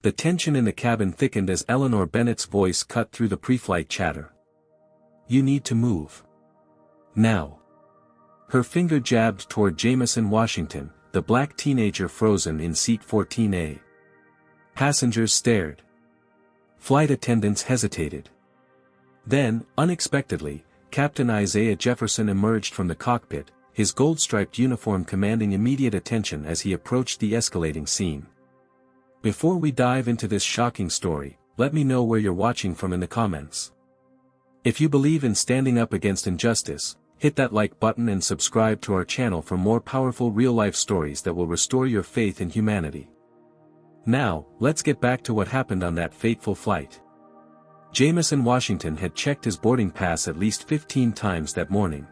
The tension in the cabin thickened as Eleanor Bennett's voice cut through the pre-flight chatter. "You need to move. Now." Her finger jabbed toward Jamison Washington, the black teenager frozen in seat 14A. Passengers stared. Flight attendants hesitated. Then, unexpectedly, Captain Isaiah Jefferson emerged from the cockpit, his gold-striped uniform commanding immediate attention as he approached the escalating scene. Before we dive into this shocking story, let me know where you're watching from in the comments. If you believe in standing up against injustice, hit that like button and subscribe to our channel for more powerful real-life stories that will restore your faith in humanity. Now, let's get back to what happened on that fateful flight. Jamison Washington had checked his boarding pass at least 15 times that morning.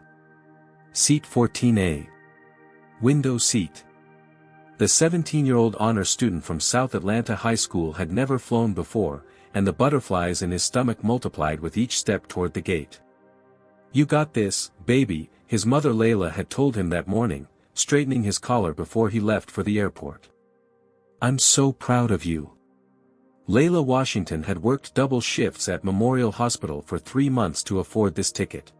Seat 14A. Window seat. The 17-year-old honor student from South Atlanta High School had never flown before, and the butterflies in his stomach multiplied with each step toward the gate. "You got this, baby," his mother Layla had told him that morning, straightening his collar before he left for the airport. "I'm so proud of you." Layla Washington had worked double shifts at Memorial Hospital for 3 months to afford this ticket.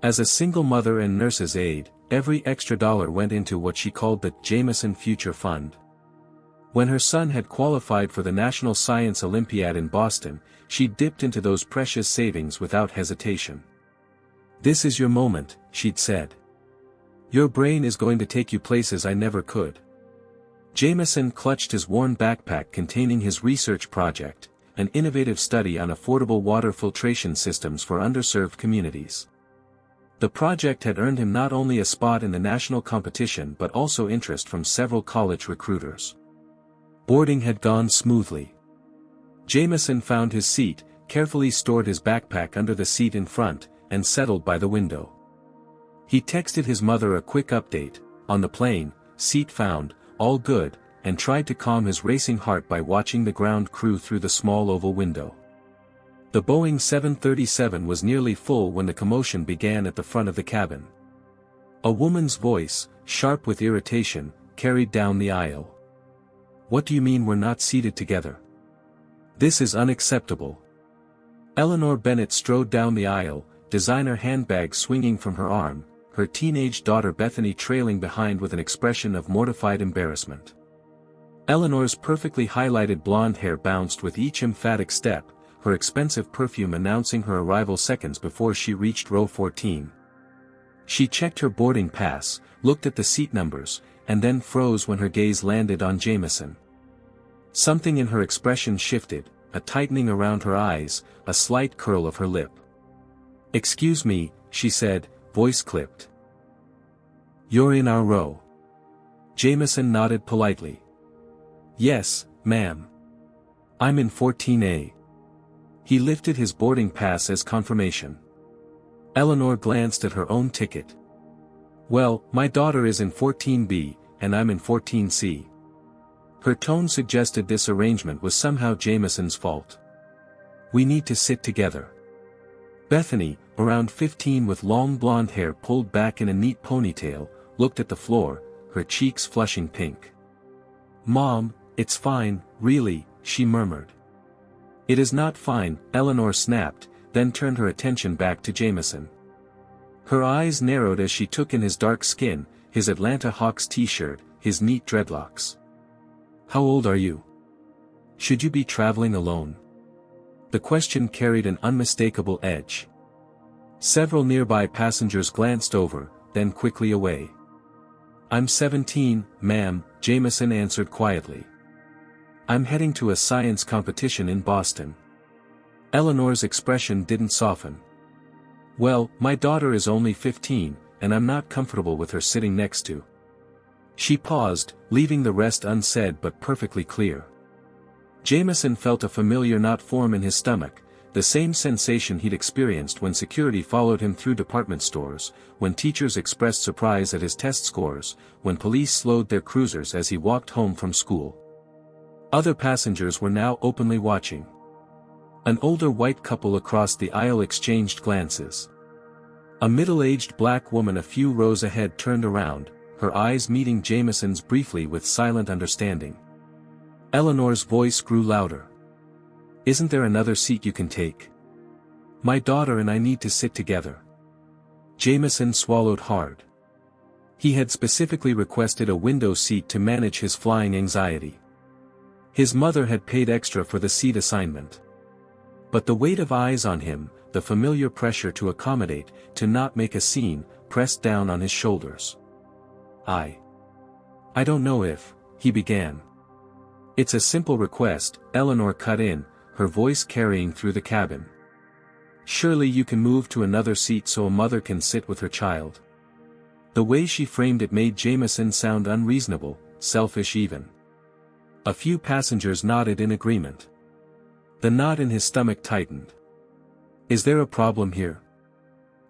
As a single mother and nurse's aide, every extra dollar went into what she called the Jamison Future Fund. When her son had qualified for the National Science Olympiad in Boston, she dipped into those precious savings without hesitation. "This is your moment," she'd said. "Your brain is going to take you places I never could." Jamison clutched his worn backpack containing his research project, an innovative study on affordable water filtration systems for underserved communities. The project had earned him not only a spot in the national competition but also interest from several college recruiters. Boarding had gone smoothly. Jamison found his seat, carefully stored his backpack under the seat in front, and settled by the window. He texted his mother a quick update, "On the plane, seat found, all good," and tried to calm his racing heart by watching the ground crew through the small oval window. The Boeing 737 was nearly full when the commotion began at the front of the cabin. A woman's voice, sharp with irritation, carried down the aisle. "What do you mean we're not seated together? This is unacceptable." Eleanor Bennett strode down the aisle, designer handbag swinging from her arm, her teenage daughter Bethany trailing behind with an expression of mortified embarrassment. Eleanor's perfectly highlighted blonde hair bounced with each emphatic step, her expensive perfume announcing her arrival seconds before she reached row 14. She checked her boarding pass, looked at the seat numbers, and then froze when her gaze landed on Jamison. Something in her expression shifted, a tightening around her eyes, a slight curl of her lip. "Excuse me," she said, voice clipped. "You're in our row." Jamison nodded politely. "Yes, ma'am. I'm in 14A. He lifted his boarding pass as confirmation. Eleanor glanced at her own ticket. "Well, my daughter is in 14B, and I'm in 14C. Her tone suggested this arrangement was somehow Jamison's fault. "We need to sit together." Bethany, around 15 with long blonde hair pulled back in a neat ponytail, looked at the floor, her cheeks flushing pink. "Mom, it's fine, really," she murmured. "It is not fine," Eleanor snapped, then turned her attention back to Jamison. Her eyes narrowed as she took in his dark skin, his Atlanta Hawks t-shirt, his neat dreadlocks. "How old are you? Should you be traveling alone?" The question carried an unmistakable edge. Several nearby passengers glanced over, then quickly away. "I'm 17, ma'am," Jamison answered quietly. "I'm heading to a science competition in Boston." Eleanor's expression didn't soften. "Well, my daughter is only 15, and I'm not comfortable with her sitting next to." She paused, leaving the rest unsaid but perfectly clear. Jamison felt a familiar knot form in his stomach, the same sensation he'd experienced when security followed him through department stores, when teachers expressed surprise at his test scores, when police slowed their cruisers as he walked home from school. Other passengers were now openly watching. An older white couple across the aisle exchanged glances. A middle-aged black woman a few rows ahead turned around, her eyes meeting Jamison's briefly with silent understanding. Eleanor's voice grew louder. Isn't there another seat you can take? My daughter and I need to sit together. Jamison swallowed hard. He had specifically requested a window seat to manage his flying anxiety. His mother had paid extra for the seat assignment. But the weight of eyes on him, the familiar pressure to accommodate, to not make a scene, pressed down on his shoulders. I don't know if, he began. It's a simple request, Eleanor cut in, her voice carrying through the cabin. Surely you can move to another seat so a mother can sit with her child. The way she framed it made Jamison sound unreasonable, selfish even. A few passengers nodded in agreement. The knot in his stomach tightened. Is there a problem here?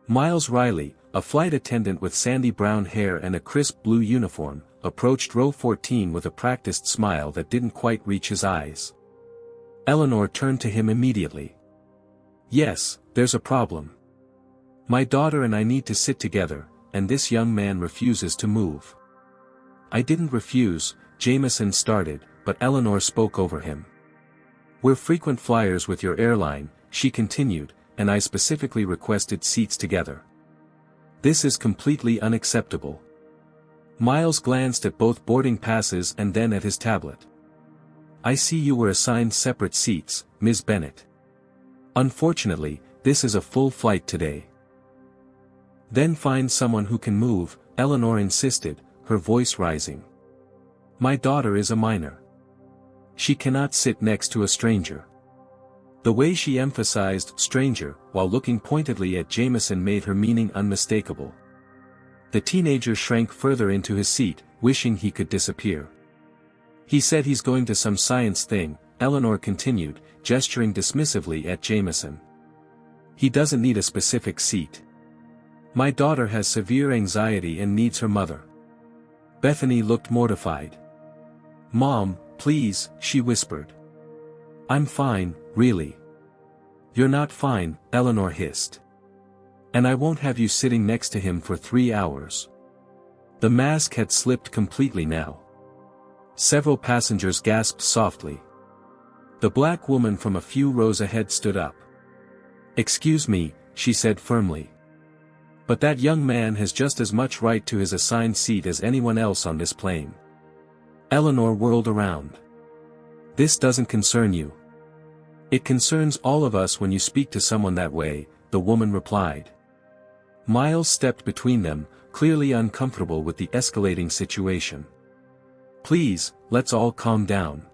Miles Riley, a flight attendant with sandy brown hair and a crisp blue uniform, approached row 14 with a practiced smile that didn't quite reach his eyes. Eleanor turned to him immediately. Yes, there's a problem. My daughter and I need to sit together, and this young man refuses to move. I didn't refuse, Jamison started, but Eleanor spoke over him. We're frequent flyers with your airline, she continued, and I specifically requested seats together. This is completely unacceptable. Miles glanced at both boarding passes and then at his tablet. I see you were assigned separate seats, Ms. Bennett. Unfortunately, this is a full flight today. Then find someone who can move, Eleanor insisted, her voice rising. My daughter is a minor. She cannot sit next to a stranger. The way she emphasized stranger, while looking pointedly at Jamison made her meaning unmistakable. The teenager shrank further into his seat, wishing he could disappear. He said he's going to some science thing, Eleanor continued, gesturing dismissively at Jamison. He doesn't need a specific seat. My daughter has severe anxiety and needs her mother. Bethany looked mortified. Mom, please, she whispered. I'm fine, really. You're not fine, Eleanor hissed. And I won't have you sitting next to him for 3 hours. The mask had slipped completely now. Several passengers gasped softly. The black woman from a few rows ahead stood up. Excuse me, she said firmly. But that young man has just as much right to his assigned seat as anyone else on this plane. Eleanor whirled around. This doesn't concern you. It concerns all of us when you speak to someone that way, the woman replied. Miles stepped between them, clearly uncomfortable with the escalating situation. Please, let's all calm down.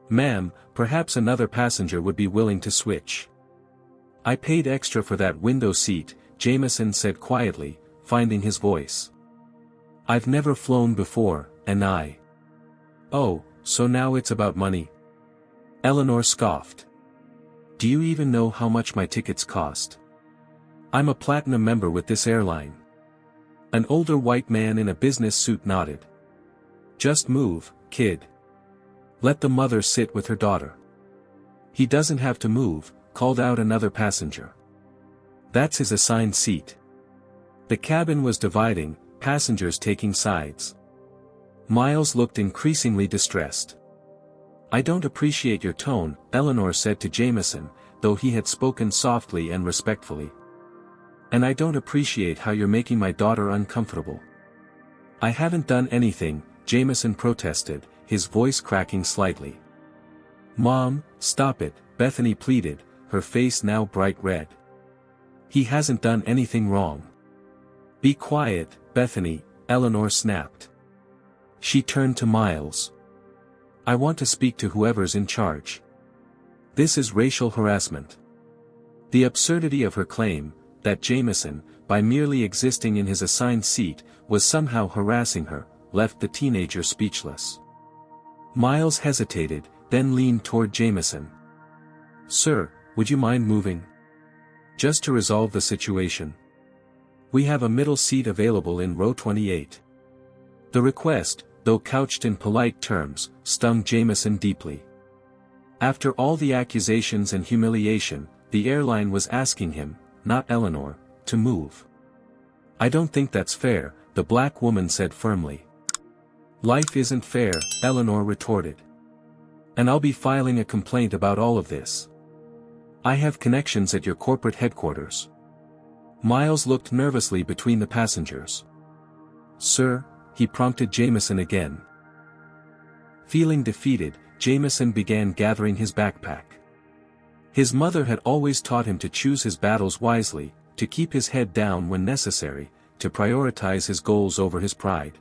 Ma'am, perhaps another passenger would be willing to switch. I paid extra for that window seat, Jamison said quietly, finding his voice. I've never flown before, and I. Oh, so now it's about money? Eleanor scoffed. Do you even know how much my tickets cost? I'm a platinum member with this airline. An older white man in a business suit nodded. Just move, kid. Let the mother sit with her daughter. He doesn't have to move, called out another passenger. That's his assigned seat. The cabin was dividing, passengers taking sides. Miles looked increasingly distressed. I don't appreciate your tone, Eleanor said to Jamison, though he had spoken softly and respectfully. And I don't appreciate how you're making my daughter uncomfortable. I haven't done anything, Jamison protested, his voice cracking slightly. Mom, stop it, Bethany pleaded, her face now bright red. He hasn't done anything wrong. Be quiet, Bethany, Eleanor snapped. She turned to Miles. I want to speak to whoever's in charge. This is racial harassment. The absurdity of her claim, that Jamison, by merely existing in his assigned seat, was somehow harassing her, left the teenager speechless. Miles hesitated, then leaned toward Jamison. Sir, would you mind moving? Just to resolve the situation. We have a middle seat available in row 28. The request, though couched in polite terms, stung Jamison deeply. After all the accusations and humiliation, the airline was asking him, not Eleanor, to move. I don't think that's fair, the black woman said firmly. Life isn't fair, Eleanor retorted. And I'll be filing a complaint about all of this. I have connections at your corporate headquarters. Miles looked nervously between the passengers. Sir, he prompted Jamison again. Feeling defeated, Jamison began gathering his backpack. His mother had always taught him to choose his battles wisely, to keep his head down when necessary, to prioritize his goals over his pride.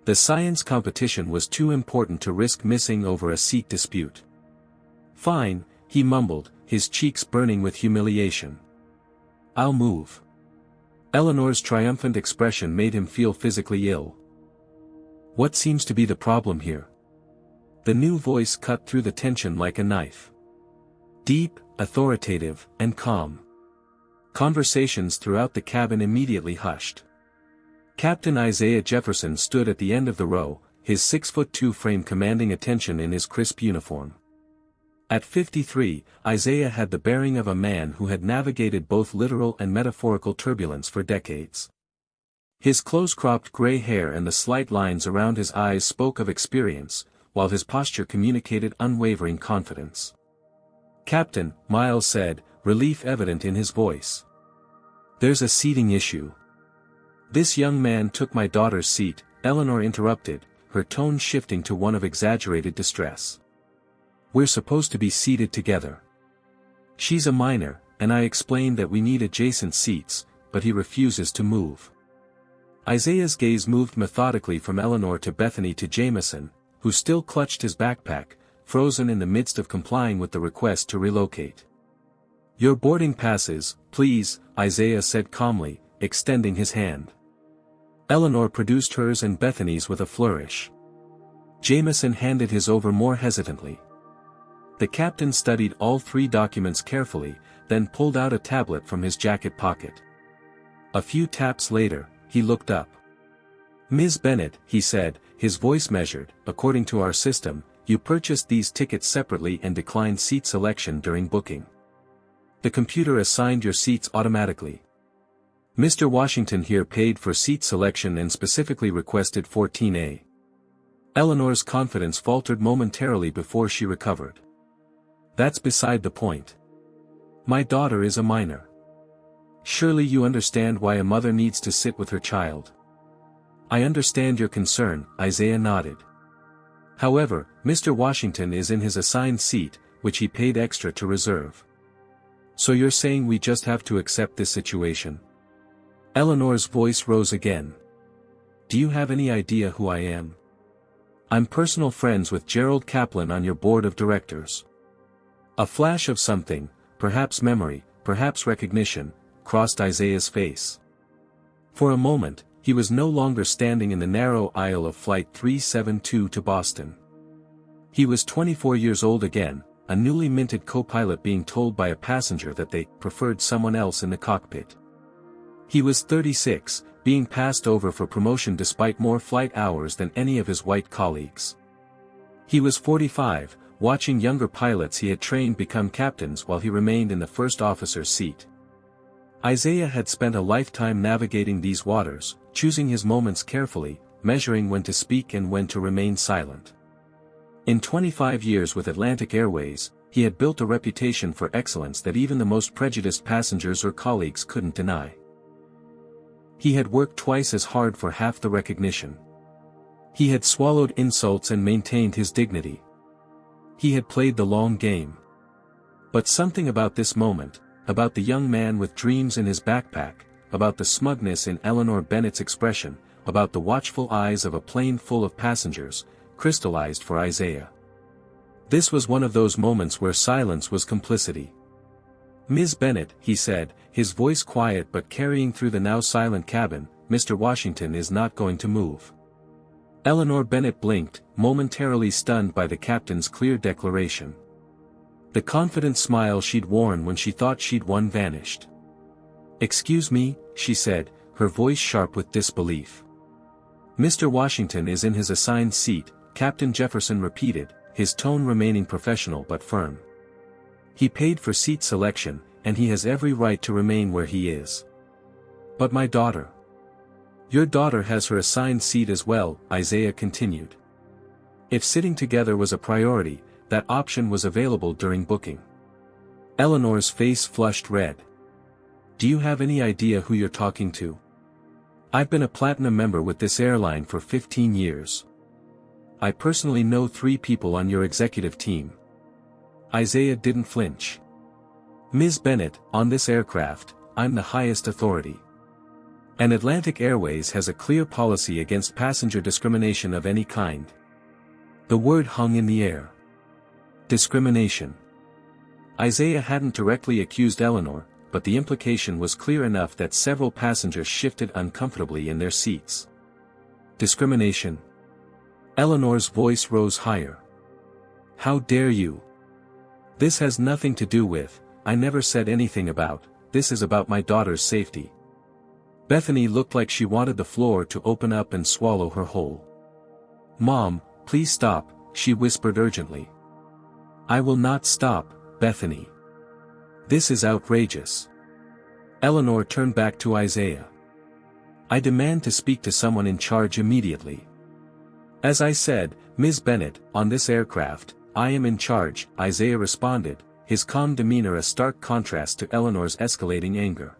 The science competition was too important to risk missing over a seat dispute. Fine, he mumbled, his cheeks burning with humiliation. I'll move. Eleanor's triumphant expression made him feel physically ill. What seems to be the problem here? The new voice cut through the tension like a knife. Deep, authoritative, and calm. Conversations throughout the cabin immediately hushed. Captain Isaiah Jefferson stood at the end of the row, his 6'2" frame commanding attention in his crisp uniform. At 53, Isaiah had the bearing of a man who had navigated both literal and metaphorical turbulence for decades. His close-cropped gray hair and the slight lines around his eyes spoke of experience, while his posture communicated unwavering confidence. Captain, Miles said, relief evident in his voice. There's a seating issue. This young man took my daughter's seat, Eleanor interrupted, her tone shifting to one of exaggerated distress. We're supposed to be seated together. She's a minor, and I explained that we need adjacent seats, but he refuses to move. Isaiah's gaze moved methodically from Eleanor to Bethany to Jamison, who still clutched his backpack, frozen in the midst of complying with the request to relocate. Your boarding passes, please, Isaiah said calmly, extending his hand. Eleanor produced hers and Bethany's with a flourish. Jamison handed his over more hesitantly. The captain studied all three documents carefully, then pulled out a tablet from his jacket pocket. A few taps later, he looked up. Ms. Bennett, he said, his voice measured, according to our system, you purchased these tickets separately and declined seat selection during booking. The computer assigned your seats automatically. Mr. Washington here paid for seat selection and specifically requested 14A. Eleanor's confidence faltered momentarily before she recovered. That's beside the point. My daughter is a minor. Surely you understand why a mother needs to sit with her child. I understand your concern, Isaiah nodded. However, Mr. Washington is in his assigned seat, which he paid extra to reserve. So you're saying we just have to accept this situation? Eleanor's voice rose again. Do you have any idea who I am? I'm personal friends with Gerald Kaplan on your board of directors. A flash of something, perhaps memory, perhaps recognition, crossed Isaiah's face. For a moment, he was no longer standing in the narrow aisle of Flight 372 to Boston. He was 24 years old again, a newly minted co-pilot being told by a passenger that they preferred someone else in the cockpit. He was 36, being passed over for promotion despite more flight hours than any of his white colleagues. He was 45, watching younger pilots he had trained become captains while he remained in the first officer's seat. Isaiah had spent a lifetime navigating these waters, choosing his moments carefully, measuring when to speak and when to remain silent. In 25 years with Atlantic Airways, he had built a reputation for excellence that even the most prejudiced passengers or colleagues couldn't deny. He had worked twice as hard for half the recognition. He had swallowed insults and maintained his dignity. He had played the long game. But something about this moment, about the young man with dreams in his backpack, about the smugness in Eleanor Bennett's expression, about the watchful eyes of a plane full of passengers, crystallized for Isaiah. This was one of those moments where silence was complicity. Ms. Bennett, he said, his voice quiet but carrying through the now silent cabin, Mr. Washington is not going to move. Eleanor Bennett blinked, momentarily stunned by the captain's clear declaration. The confident smile she'd worn when she thought she'd won vanished. Excuse me, she said, her voice sharp with disbelief. Mr. Washington is in his assigned seat, Captain Jefferson repeated, his tone remaining professional but firm. He paid for seat selection, and he has every right to remain where he is. But my daughter. Your daughter has her assigned seat as well, Isaiah continued. If sitting together was a priority, that option was available during booking. Eleanor's face flushed red. Do you have any idea who you're talking to? I've been a platinum member with this airline for 15 years. I personally know 3 people on your executive team. Isaiah didn't flinch. Ms. Bennett, on this aircraft, I'm the highest authority. And Atlantic Airways has a clear policy against passenger discrimination of any kind. The word hung in the air. Discrimination. Isaiah hadn't directly accused Eleanor, but the implication was clear enough that several passengers shifted uncomfortably in their seats. Discrimination. Eleanor's voice rose higher. How dare you? This has nothing to do with, I never said anything about, this is about my daughter's safety. Bethany looked like she wanted the floor to open up and swallow her whole. Mom, please stop, she whispered urgently. I will not stop, Bethany. This is outrageous. Eleanor turned back to Isaiah. I demand to speak to someone in charge immediately. As I said, Ms. Bennett, on this aircraft, I am in charge, Isaiah responded, his calm demeanor a stark contrast to Eleanor's escalating anger.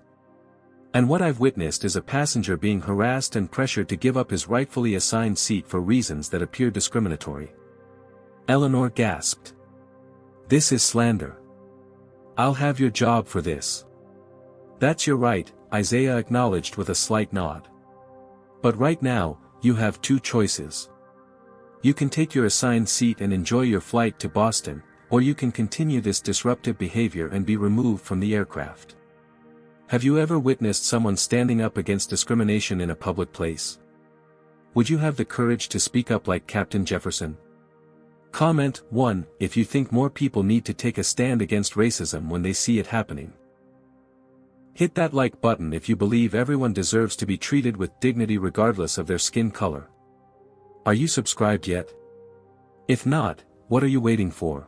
And what I've witnessed is a passenger being harassed and pressured to give up his rightfully assigned seat for reasons that appear discriminatory. Eleanor gasped. This is slander. I'll have your job for this. That's your right, Isaiah acknowledged with a slight nod. But right now, you have 2 choices. You can take your assigned seat and enjoy your flight to Boston, or you can continue this disruptive behavior and be removed from the aircraft. Have you ever witnessed someone standing up against discrimination in a public place? Would you have the courage to speak up like Captain Jefferson? Comment 1 if you think more people need to take a stand against racism when they see it happening. Hit that like button if you believe everyone deserves to be treated with dignity regardless of their skin color. Are you subscribed yet? If not, what are you waiting for?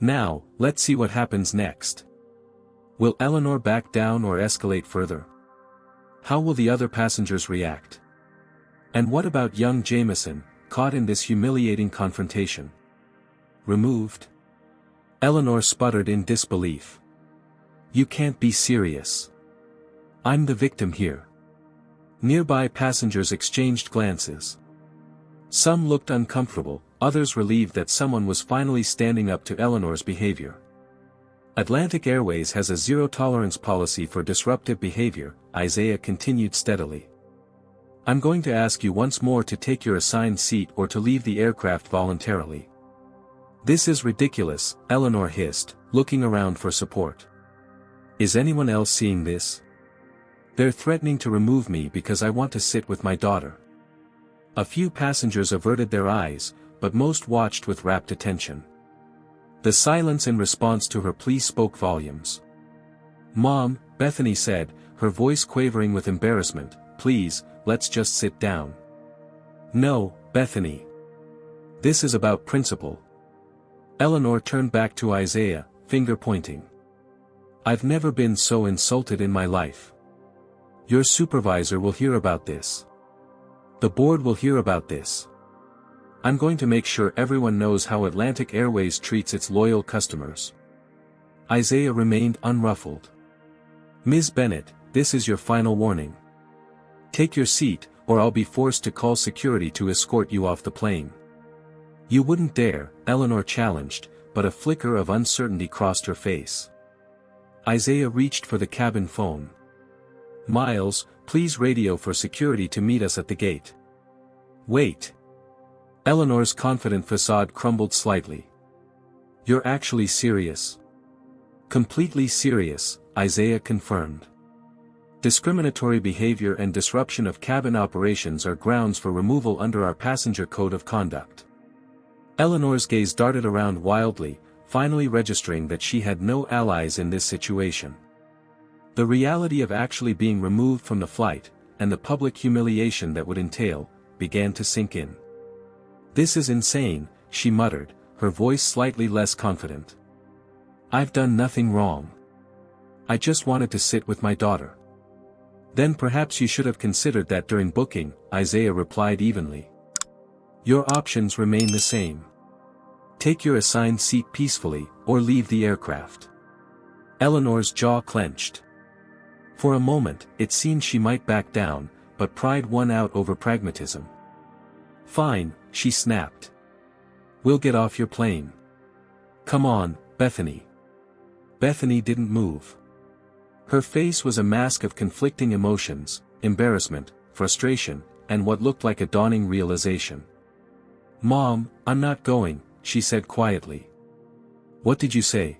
Now, let's see what happens next. Will Eleanor back down or escalate further? How will the other passengers react? And what about young Jamison, caught in this humiliating confrontation? Removed? Eleanor sputtered in disbelief. You can't be serious. I'm the victim here. Nearby passengers exchanged glances. Some looked uncomfortable, others relieved that someone was finally standing up to Eleanor's behavior. Atlantic Airways has a zero-tolerance policy for disruptive behavior, Isaiah continued steadily. I'm going to ask you once more to take your assigned seat or to leave the aircraft voluntarily. This is ridiculous, Eleanor hissed, looking around for support. Is anyone else seeing this? They're threatening to remove me because I want to sit with my daughter. A few passengers averted their eyes, but most watched with rapt attention. The silence in response to her plea spoke volumes. Mom, Bethany said, her voice quavering with embarrassment, please, let's just sit down. No, Bethany. This is about principle. Eleanor turned back to Isaiah, finger pointing. I've never been so insulted in my life. Your supervisor will hear about this. The board will hear about this. I'm going to make sure everyone knows how Atlantic Airways treats its loyal customers. Isaiah remained unruffled. Ms. Bennett, this is your final warning. Take your seat, or I'll be forced to call security to escort you off the plane. You wouldn't dare, Eleanor challenged, but a flicker of uncertainty crossed her face. Isaiah reached for the cabin phone. Miles, please radio for security to meet us at the gate. Wait. Eleanor's confident facade crumbled slightly. You're actually serious? Completely serious, Isaiah confirmed. Discriminatory behavior and disruption of cabin operations are grounds for removal under our passenger code of conduct. Eleanor's gaze darted around wildly, finally registering that she had no allies in this situation. The reality of actually being removed from the flight, and the public humiliation that would entail, began to sink in. This is insane, she muttered, her voice slightly less confident. I've done nothing wrong. I just wanted to sit with my daughter. Then perhaps you should have considered that during booking, Isaiah replied evenly. Your options remain the same. Take your assigned seat peacefully, or leave the aircraft. Eleanor's jaw clenched. For a moment, it seemed she might back down, but pride won out over pragmatism. Fine, she snapped. We'll get off your plane. Come on, Bethany. Bethany didn't move. Her face was a mask of conflicting emotions, embarrassment, frustration, and what looked like a dawning realization. Mom, I'm not going, she said quietly. What did you say?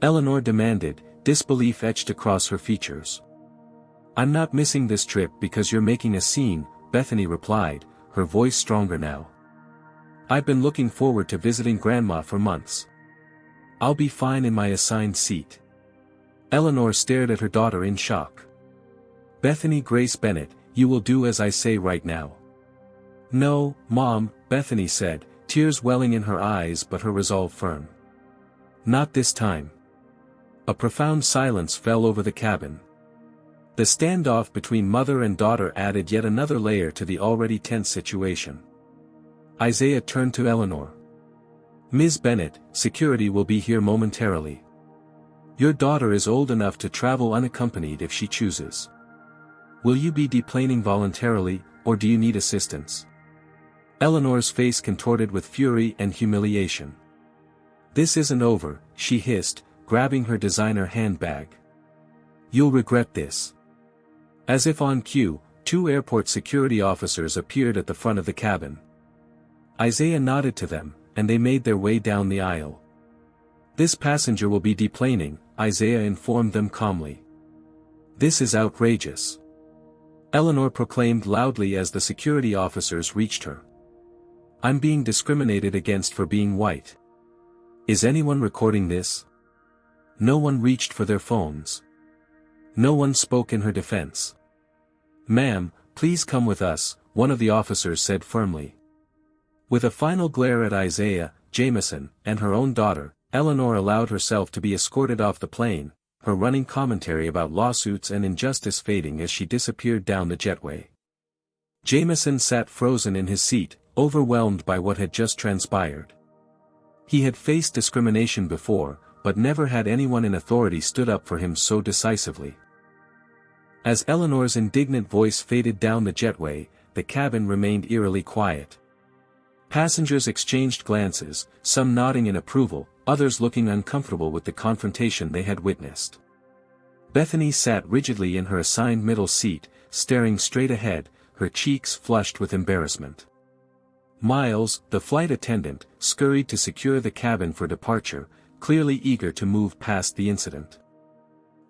Eleanor demanded, disbelief etched across her features. I'm not missing this trip because you're making a scene, Bethany replied, her voice stronger now. I've been looking forward to visiting Grandma for months. I'll be fine in my assigned seat. Eleanor stared at her daughter in shock. Bethany Grace Bennett, you will do as I say right now. No, Mom, Bethany said, tears welling in her eyes but her resolve firm. Not this time. A profound silence fell over the cabin. The standoff between mother and daughter added yet another layer to the already tense situation. Isaiah turned to Eleanor. Ms. Bennett, security will be here momentarily. Your daughter is old enough to travel unaccompanied if she chooses. Will you be deplaning voluntarily, or do you need assistance? Eleanor's face contorted with fury and humiliation. This isn't over, she hissed, grabbing her designer handbag. You'll regret this. As if on cue, 2 airport security officers appeared at the front of the cabin. Isaiah nodded to them, and they made their way down the aisle. This passenger will be deplaning, Isaiah informed them calmly. This is outrageous. Eleanor proclaimed loudly as the security officers reached her. I'm being discriminated against for being white. Is anyone recording this? No one reached for their phones. No one spoke in her defense. Ma'am, please come with us, one of the officers said firmly. With a final glare at Isaiah, Jamison, and her own daughter, Eleanor allowed herself to be escorted off the plane, her running commentary about lawsuits and injustice fading as she disappeared down the jetway. Jamison sat frozen in his seat, overwhelmed by what had just transpired. He had faced discrimination before, but never had anyone in authority stood up for him so decisively. As Eleanor's indignant voice faded down the jetway, the cabin remained eerily quiet. Passengers exchanged glances, some nodding in approval, others looking uncomfortable with the confrontation they had witnessed. Bethany sat rigidly in her assigned middle seat, staring straight ahead, her cheeks flushed with embarrassment. Miles, the flight attendant, scurried to secure the cabin for departure, clearly eager to move past the incident.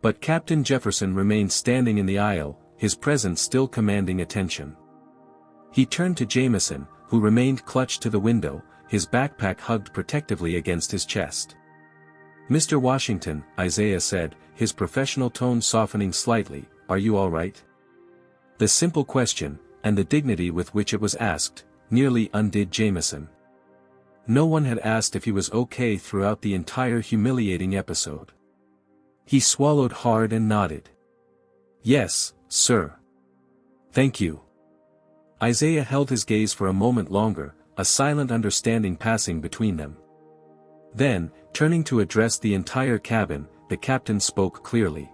But Captain Jefferson remained standing in the aisle, his presence still commanding attention. He turned to Jamison, who remained clutched to the window, his backpack hugged protectively against his chest. Mr. Washington, Isaiah said, his professional tone softening slightly, are you all right? The simple question, and the dignity with which it was asked, nearly undid Jamison. No one had asked if he was okay throughout the entire humiliating episode. He swallowed hard and nodded. Yes, sir. Thank you. Isaiah held his gaze for a moment longer, a silent understanding passing between them. Then, turning to address the entire cabin, the captain spoke clearly.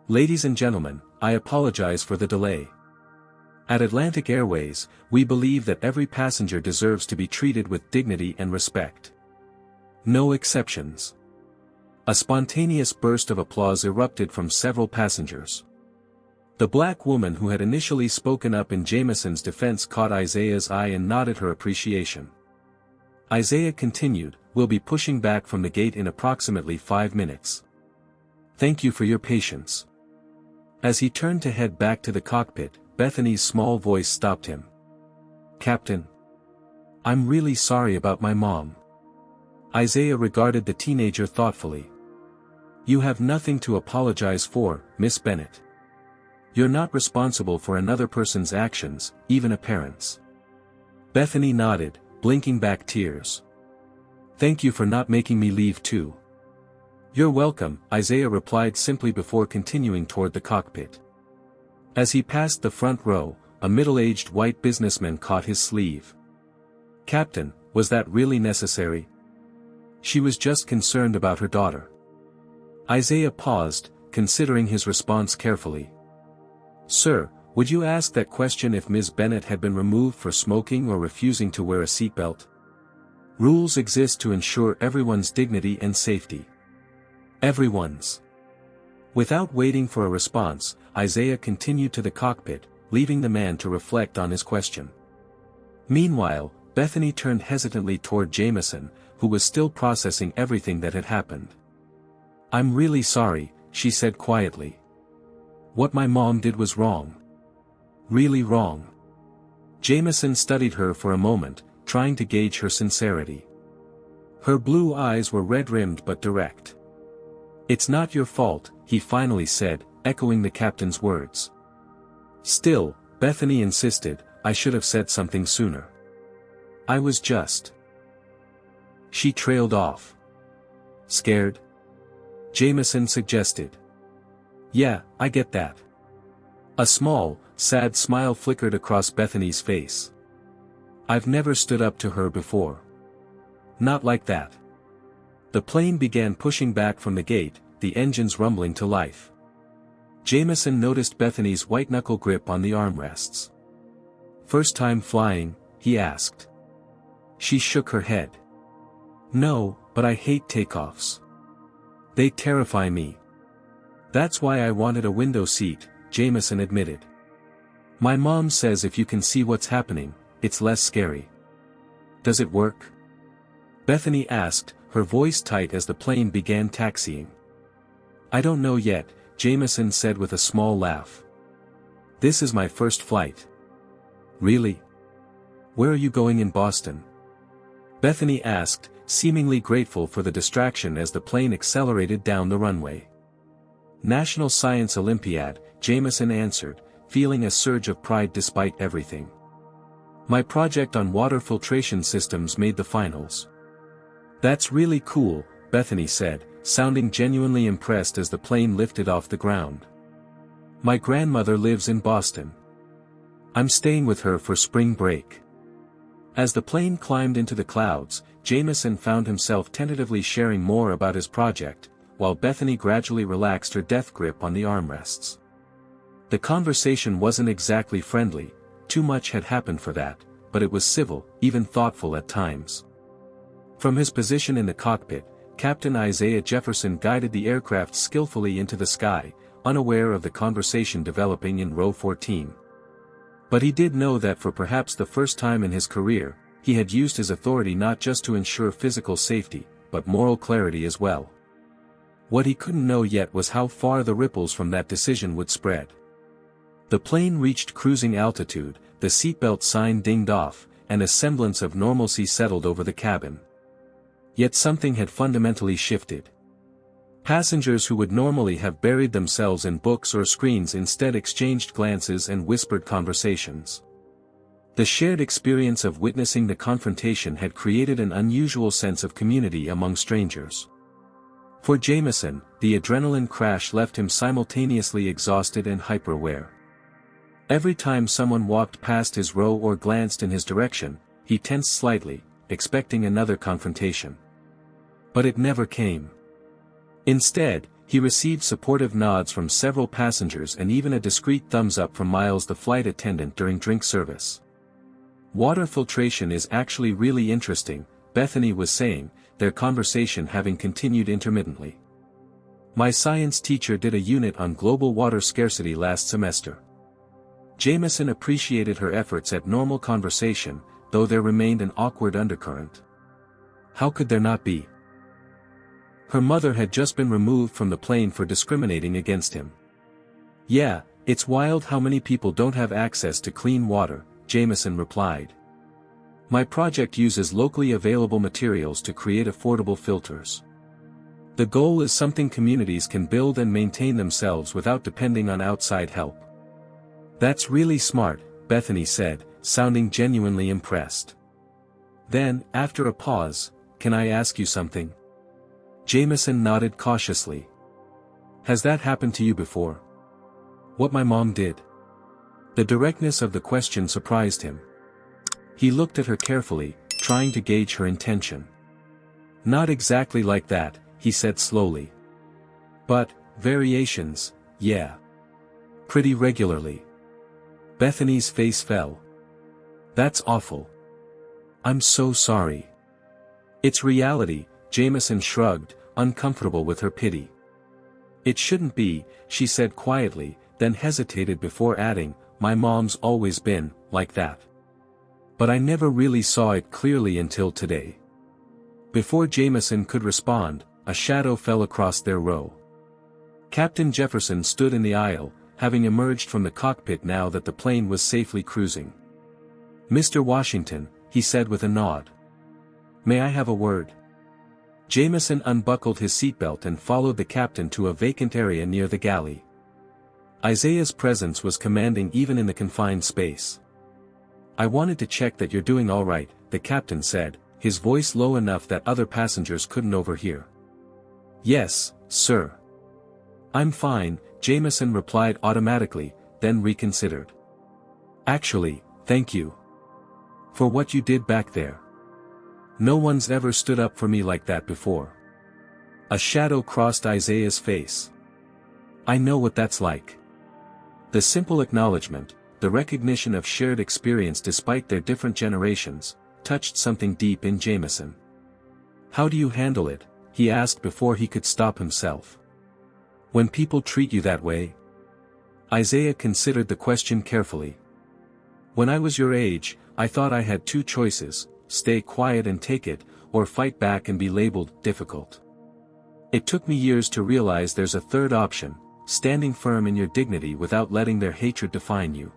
Ladies and gentlemen, I apologize for the delay. At Atlantic Airways, we believe that every passenger deserves to be treated with dignity and respect. No exceptions. A spontaneous burst of applause erupted from several passengers. The black woman who had initially spoken up in Jamison's defense caught Isaiah's eye and nodded her appreciation. Isaiah continued, we'll be pushing back from the gate in approximately 5 minutes. Thank you for your patience. As he turned to head back to the cockpit, Bethany's small voice stopped him. Captain. I'm really sorry about my mom. Isaiah regarded the teenager thoughtfully. You have nothing to apologize for, Miss Bennett. You're not responsible for another person's actions, even a parent's. Bethany nodded, blinking back tears. Thank you for not making me leave too. You're welcome, Isaiah replied simply before continuing toward the cockpit. As he passed the front row, a middle-aged white businessman caught his sleeve. Captain, was that really necessary? She was just concerned about her daughter. Isaiah paused, considering his response carefully. Sir, would you ask that question if Ms. Bennett had been removed for smoking or refusing to wear a seatbelt? Rules exist to ensure everyone's dignity and safety. Everyone's. Without waiting for a response, Isaiah continued to the cockpit, leaving the man to reflect on his question. Meanwhile, Bethany turned hesitantly toward Jamison, who was still processing everything that had happened. I'm really sorry, she said quietly. What my mom did was wrong. Really wrong. Jamison studied her for a moment, trying to gauge her sincerity. Her blue eyes were red-rimmed but direct. It's not your fault, he finally said, echoing the captain's words. Still, Bethany insisted, I should have said something sooner. I was just. She trailed off. Scared? Jamison suggested. Yeah, I get that. A small, sad smile flickered across Bethany's face. I've never stood up to her before. Not like that. The plane began pushing back from the gate, the engines rumbling to life. Jamison noticed Bethany's white-knuckle grip on the armrests. First time flying, he asked. She shook her head. No, but I hate takeoffs. They terrify me. That's why I wanted a window seat, Jamison admitted. My mom says if you can see what's happening, it's less scary. Does it work? Bethany asked, her voice tight as the plane began taxiing. I don't know yet, Jamison said with a small laugh. This is my first flight. Really? Where are you going in Boston? Bethany asked, seemingly grateful for the distraction as the plane accelerated down the runway. National Science Olympiad, Jamison answered, feeling a surge of pride despite everything. My project on water filtration systems made the finals. That's really cool, Bethany said, sounding genuinely impressed as the plane lifted off the ground. My grandmother lives in Boston. I'm staying with her for spring break. As the plane climbed into the clouds, Jamison found himself tentatively sharing more about his project, while Bethany gradually relaxed her death grip on the armrests. The conversation wasn't exactly friendly, too much had happened for that, but it was civil, even thoughtful at times. From his position in the cockpit, Captain Isaiah Jefferson guided the aircraft skillfully into the sky, unaware of the conversation developing in row 14. But he did know that for perhaps the first time in his career, he had used his authority not just to ensure physical safety, but moral clarity as well. What he couldn't know yet was how far the ripples from that decision would spread. The plane reached cruising altitude, the seatbelt sign dinged off, and a semblance of normalcy settled over the cabin. Yet something had fundamentally shifted. Passengers who would normally have buried themselves in books or screens instead exchanged glances and whispered conversations. The shared experience of witnessing the confrontation had created an unusual sense of community among strangers. For Jamison, the adrenaline crash left him simultaneously exhausted and hyper-aware. Every time someone walked past his row or glanced in his direction, he tensed slightly, expecting another confrontation. But it never came. Instead, he received supportive nods from several passengers and even a discreet thumbs up from Miles, the flight attendant, during drink service. Water filtration is actually really interesting, Bethany was saying, their conversation having continued intermittently. My science teacher did a unit on global water scarcity last semester. Jamison appreciated her efforts at normal conversation, though there remained an awkward undercurrent. How could there not be? Her mother had just been removed from the plane for discriminating against him. Yeah, it's wild how many people don't have access to clean water, Jamison replied. My project uses locally available materials to create affordable filters. The goal is something communities can build and maintain themselves without depending on outside help. That's really smart, Bethany said, sounding genuinely impressed. Then, after a pause, can I ask you something? Jamison nodded cautiously. Has that happened to you before? What my mom did? The directness of the question surprised him. He looked at her carefully, trying to gauge her intention. "Not exactly like that," he said slowly. "But, variations, yeah. Pretty regularly." Bethany's face fell. "That's awful. I'm so sorry." "It's reality," Jamison shrugged, uncomfortable with her pity. "It shouldn't be," she said quietly, then hesitated before adding, "My mom's always been like that. But I never really saw it clearly until today." Before Jamison could respond, a shadow fell across their row. Captain Jefferson stood in the aisle, having emerged from the cockpit now that the plane was safely cruising. "Mr. Washington," he said with a nod. "May I have a word?" Jamison unbuckled his seatbelt and followed the captain to a vacant area near the galley. Isaiah's presence was commanding even in the confined space. "I wanted to check that you're doing all right," the captain said, his voice low enough that other passengers couldn't overhear. "Yes, sir. I'm fine," Jamison replied automatically, then reconsidered. "Actually, thank you. For what you did back there. No one's ever stood up for me like that before." A shadow crossed Isaiah's face. "I know what that's like." The simple acknowledgement, the recognition of shared experience despite their different generations, touched something deep in Jamison. "How do you handle it?" he asked before he could stop himself. "When people treat you that way?" Isaiah considered the question carefully. "When I was your age, I thought I had two choices: stay quiet and take it, or fight back and be labeled difficult. It took me years to realize there's a third option: standing firm in your dignity without letting their hatred define you."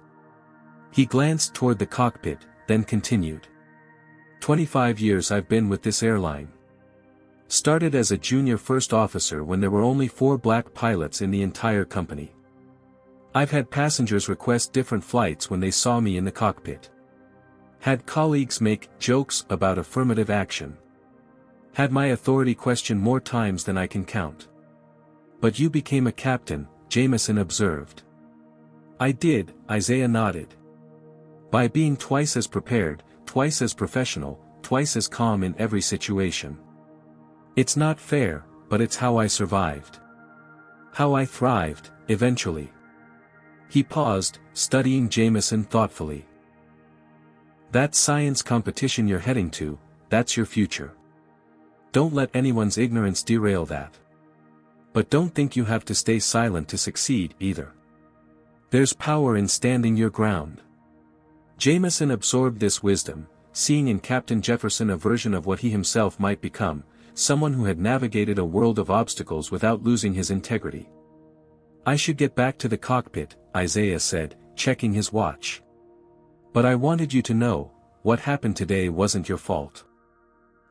He glanced toward the cockpit, then continued. 25 years I've been with this airline. Started as a junior first officer when there were only 4 black pilots in the entire company. I've had passengers request different flights when they saw me in the cockpit. Had colleagues make jokes about affirmative action. Had my authority questioned more times than I can count. "But you became a captain," Jamison observed. "I did," Isaiah nodded. "By being twice as prepared, twice as professional, twice as calm in every situation. It's not fair, but it's how I survived. How I thrived, eventually." He paused, studying Jamison thoughtfully. "That science competition you're heading to, that's your future. Don't let anyone's ignorance derail that. But don't think you have to stay silent to succeed, either. There's power in standing your ground." Jamison absorbed this wisdom, seeing in Captain Jefferson a version of what he himself might become, someone who had navigated a world of obstacles without losing his integrity. "I should get back to the cockpit," Isaiah said, checking his watch. "But I wanted you to know, what happened today wasn't your fault.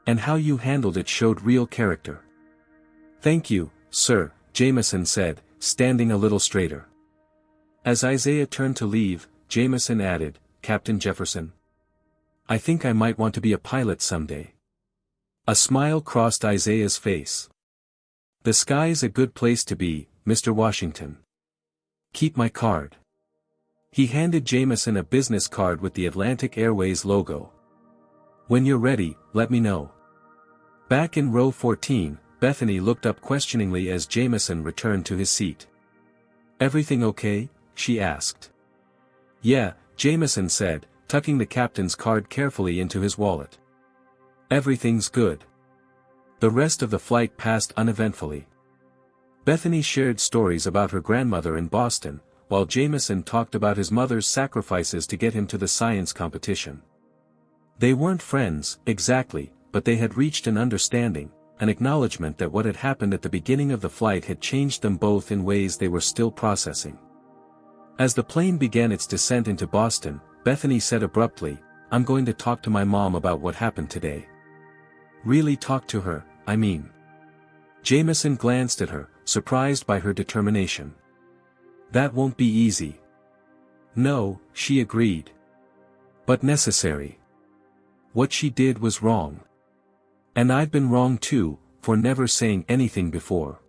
And how you handled it showed real character." "Thank you, sir," Jamison said, standing a little straighter. As Isaiah turned to leave, Jamison added, "Captain Jefferson, I think I might want to be a pilot someday." A smile crossed Isaiah's face. "The sky's a good place to be, Mr. Washington. Keep my card." He handed Jamison a business card with the Atlantic Airways logo. "When you're ready, let me know." Back in row 14, Bethany looked up questioningly as Jamison returned to his seat. "Everything okay?" she asked. "Yeah," Jamison said, tucking the captain's card carefully into his wallet. "Everything's good." The rest of the flight passed uneventfully. Bethany shared stories about her grandmother in Boston, while Jamison talked about his mother's sacrifices to get him to the science competition. They weren't friends, exactly, but they had reached an understanding, an acknowledgement that what had happened at the beginning of the flight had changed them both in ways they were still processing. As the plane began its descent into Boston, Bethany said abruptly, "I'm going to talk to my mom about what happened today." "Really talk to her, I mean?" Jamison glanced at her, surprised by her determination. "That won't be easy." "No," she agreed. "But necessary. What she did was wrong. And I've been wrong too, for never saying anything before."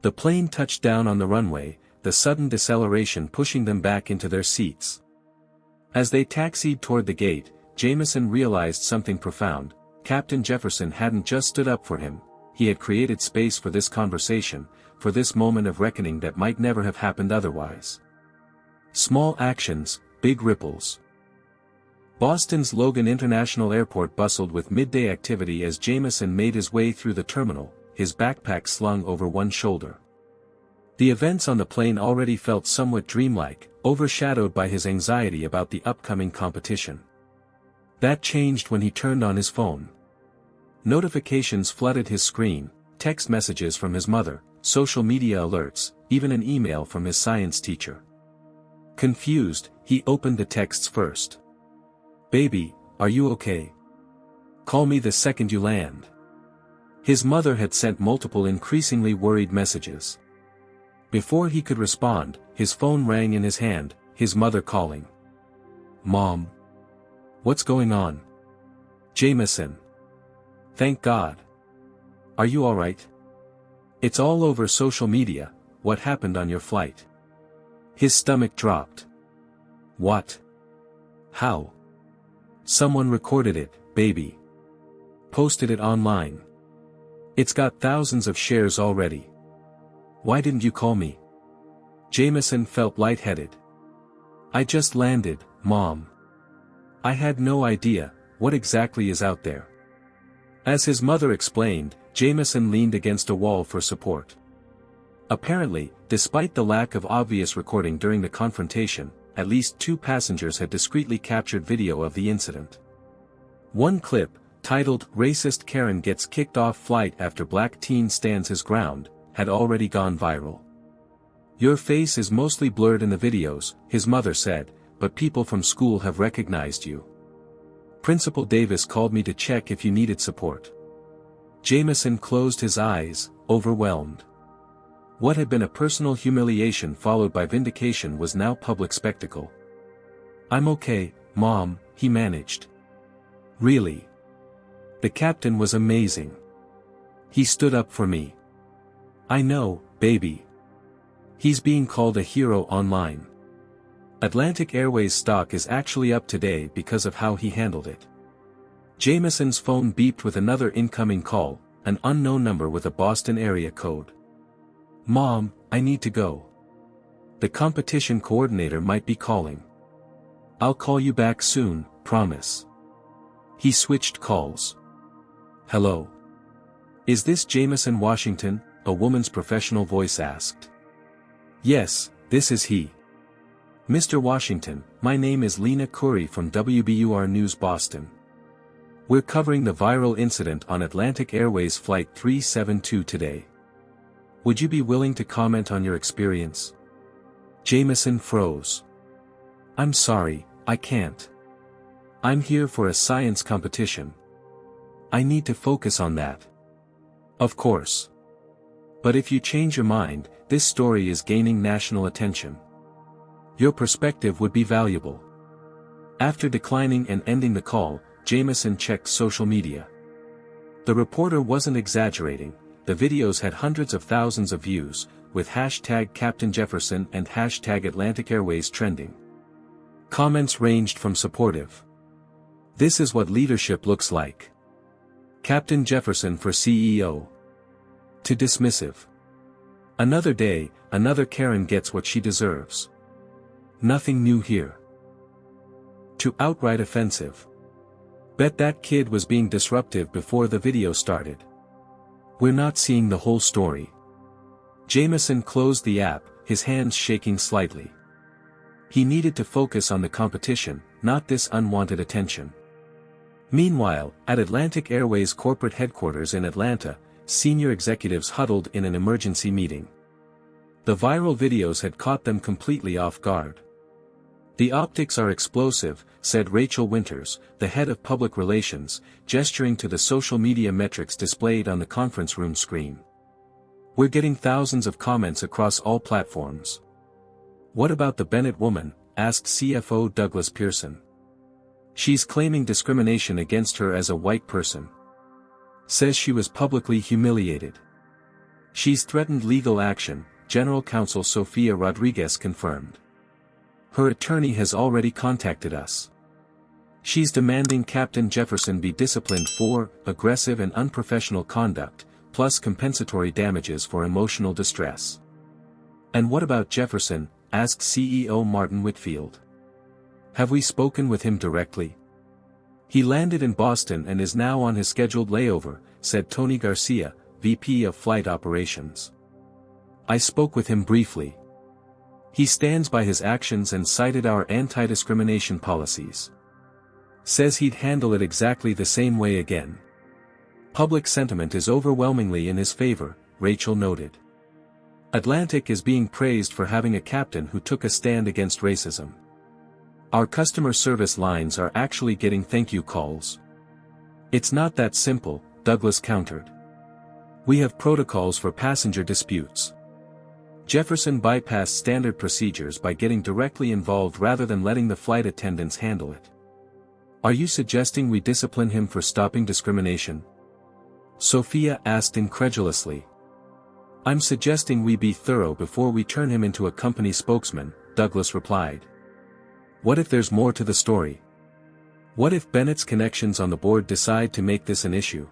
The plane touched down on the runway, the sudden deceleration pushing them back into their seats. As they taxied toward the gate, Jamison realized something profound. Captain Jefferson hadn't just stood up for him, he had created space for this conversation, for this moment of reckoning that might never have happened otherwise. Small actions, big ripples. Boston's Logan International Airport bustled with midday activity as Jamison made his way through the terminal, his backpack slung over one shoulder. The events on the plane already felt somewhat dreamlike, overshadowed by his anxiety about the upcoming competition. That changed when he turned on his phone. Notifications flooded his screen, text messages from his mother, social media alerts, even an email from his science teacher. Confused, he opened the texts first. "Baby, are you okay? Call me the second you land." His mother had sent multiple increasingly worried messages. Before he could respond, his phone rang in his hand, his mother calling. "Mom? What's going on?" "Jamison. Thank God. Are you alright? It's all over social media, what happened on your flight." His stomach dropped. "What? How?" "Someone recorded it, baby. Posted it online. It's got thousands of shares already. Why didn't you call me?" Jamison felt lightheaded. "I just landed, Mom. I had no idea, what exactly is out there?" As his mother explained, Jamison leaned against a wall for support. Apparently, despite the lack of obvious recording during the confrontation, at least 2 passengers had discreetly captured video of the incident. One clip, titled "Racist Karen Gets Kicked Off Flight After Black Teen Stands His Ground," had already gone viral. "Your face is mostly blurred in the videos," his mother said, "but people from school have recognized you. Principal Davis called me to check if you needed support." Jamison closed his eyes, overwhelmed. What had been a personal humiliation followed by vindication was now public spectacle. "I'm okay, Mom," he managed. "Really? The captain was amazing. He stood up for me." "I know, baby. He's being called a hero online. Atlantic Airways stock is actually up today because of how he handled it." Jamison's phone beeped with another incoming call, an unknown number with a Boston area code. "Mom, I need to go. The competition coordinator might be calling. I'll call you back soon, promise." He switched calls. "Hello? Is this Jamison Washington?" a woman's professional voice asked. "Yes, this is he. Mr. Washington, my name is Lena Curry from WBUR News Boston. We're covering the viral incident on Atlantic Airways Flight 372 today. Would you be willing to comment on your experience?" Jamison froze. "I'm sorry, I can't. I'm here for a science competition. I need to focus on that." "Of course. But if you change your mind, this story is gaining national attention. Your perspective would be valuable." After declining and ending the call, Jamison checked social media. The reporter wasn't exaggerating, the videos had hundreds of thousands of views, with hashtag Captain Jefferson and hashtag Atlantic Airways trending. Comments ranged from supportive. "This is what leadership looks like. Captain Jefferson for CEO," to dismissive. "Another day, another Karen gets what she deserves. Nothing new here," to outright offensive. "Bet that kid was being disruptive before the video started. We're not seeing the whole story." Jamison closed the app, his hands shaking slightly. He needed to focus on the competition, not this unwanted attention. Meanwhile, at Atlantic Airways corporate headquarters in Atlanta, senior executives huddled in an emergency meeting. The viral videos had caught them completely off guard. "The optics are explosive," said Rachel Winters, the head of public relations, gesturing to the social media metrics displayed on the conference room screen. "We're getting thousands of comments across all platforms." "What about the Bennett woman?" asked CFO Douglas Pearson. "She's claiming discrimination against her as a white person. Says she was publicly humiliated. She's threatened legal action," General Counsel Sofia Rodriguez confirmed. "Her attorney has already contacted us. She's demanding Captain Jefferson be disciplined for aggressive and unprofessional conduct, plus compensatory damages for emotional distress. And what about Jefferson? Asked CEO Martin Whitfield. Have we spoken with him directly? He landed in Boston and is now on his scheduled layover, said Tony Garcia, VP of Flight Operations. I spoke with him briefly. He stands by his actions and cited our anti-discrimination policies. Says he'd handle it exactly the same way again. Public sentiment is overwhelmingly in his favor, Rachel noted. Atlantic is being praised for having a captain who took a stand against racism. Our customer service lines are actually getting thank you calls. It's not that simple, Douglas countered. We have protocols for passenger disputes. Jefferson bypassed standard procedures by getting directly involved rather than letting the flight attendants handle it. Are you suggesting we discipline him for stopping discrimination? Sophia asked incredulously. I'm suggesting we be thorough before we turn him into a company spokesman, Douglas replied. What if there's more to the story? What if Bennett's connections on the board decide to make this an issue?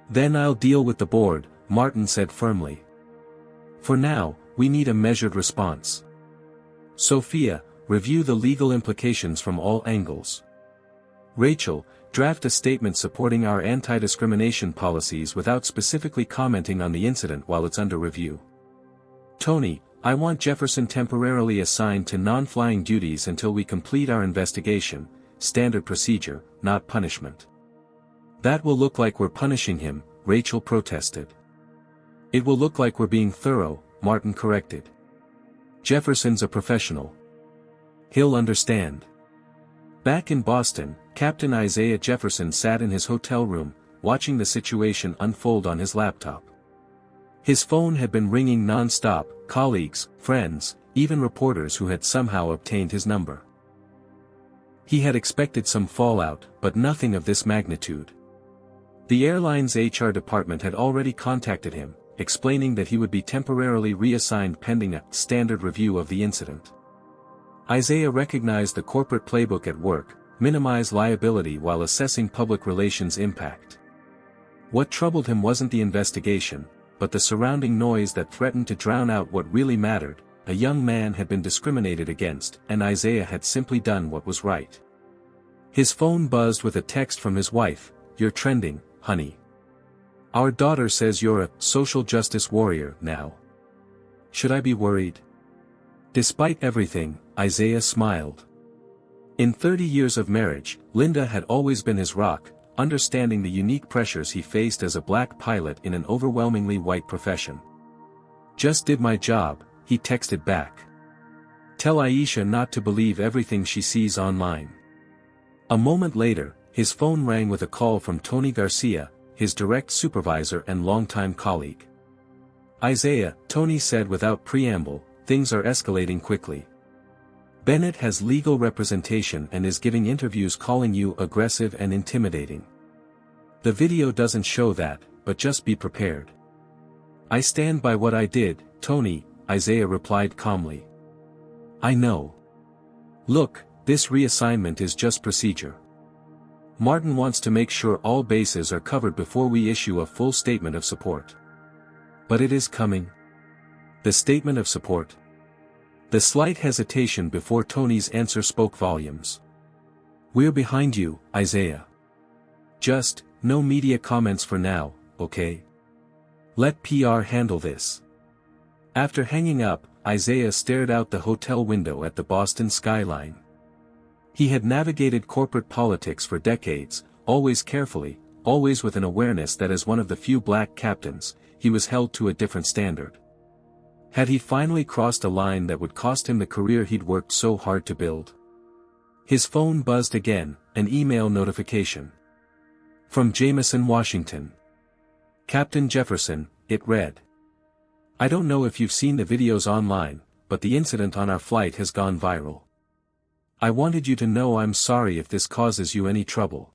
Then I'll deal with the board, Martin said firmly. For now, we need a measured response. Sophia, review the legal implications from all angles. Rachel, draft a statement supporting our anti-discrimination policies without specifically commenting on the incident while it's under review. Tony, I want Jefferson temporarily assigned to non-flying duties until we complete our investigation, standard procedure, not punishment. That will look like we're punishing him, Rachel protested. It will look like we're being thorough, Martin corrected. Jefferson's a professional. He'll understand. Back in Boston, Captain Isaiah Jefferson sat in his hotel room, watching the situation unfold on his laptop. His phone had been ringing non-stop, colleagues, friends, even reporters who had somehow obtained his number. He had expected some fallout, but nothing of this magnitude. The airline's HR department had already contacted him, explaining that he would be temporarily reassigned pending a standard review of the incident. Isaiah recognized the corporate playbook at work, minimize liability while assessing public relations impact. What troubled him wasn't the investigation, but the surrounding noise that threatened to drown out what really mattered. A young man had been discriminated against, and Isaiah had simply done what was right. His phone buzzed with a text from his wife, "You're trending, honey. Our daughter says you're a social justice warrior now. Should I be worried?" Despite everything, Isaiah smiled. In 30 years of marriage, Linda had always been his rock, understanding the unique pressures he faced as a black pilot in an overwhelmingly white profession. "Just did my job," he texted back. "Tell Aisha not to believe everything she sees online." A moment later, his phone rang with a call from Tony Garcia, his direct supervisor and longtime colleague. "Isaiah," Tony said without preamble, "things are escalating quickly. Bennett has legal representation and is giving interviews calling you aggressive and intimidating. The video doesn't show that, but just be prepared." "I stand by what I did, Tony," Isaiah replied calmly. "I know. Look, this reassignment is just procedure. Martin wants to make sure all bases are covered before we issue a full statement of support. But it is coming." The statement of support. The slight hesitation before Tony's answer spoke volumes. "We're behind you, Isaiah. Just, no media comments for now, okay? Let PR handle this." After hanging up, Isaiah stared out the hotel window at the Boston skyline. He had navigated corporate politics for decades, always carefully, always with an awareness that as one of the few black captains, he was held to a different standard. Had he finally crossed a line that would cost him the career he'd worked so hard to build? His phone buzzed again, an email notification. From Jamison Washington. "Captain Jefferson," it read. "I don't know if you've seen the videos online, but the incident on our flight has gone viral. I wanted you to know I'm sorry if this causes you any trouble.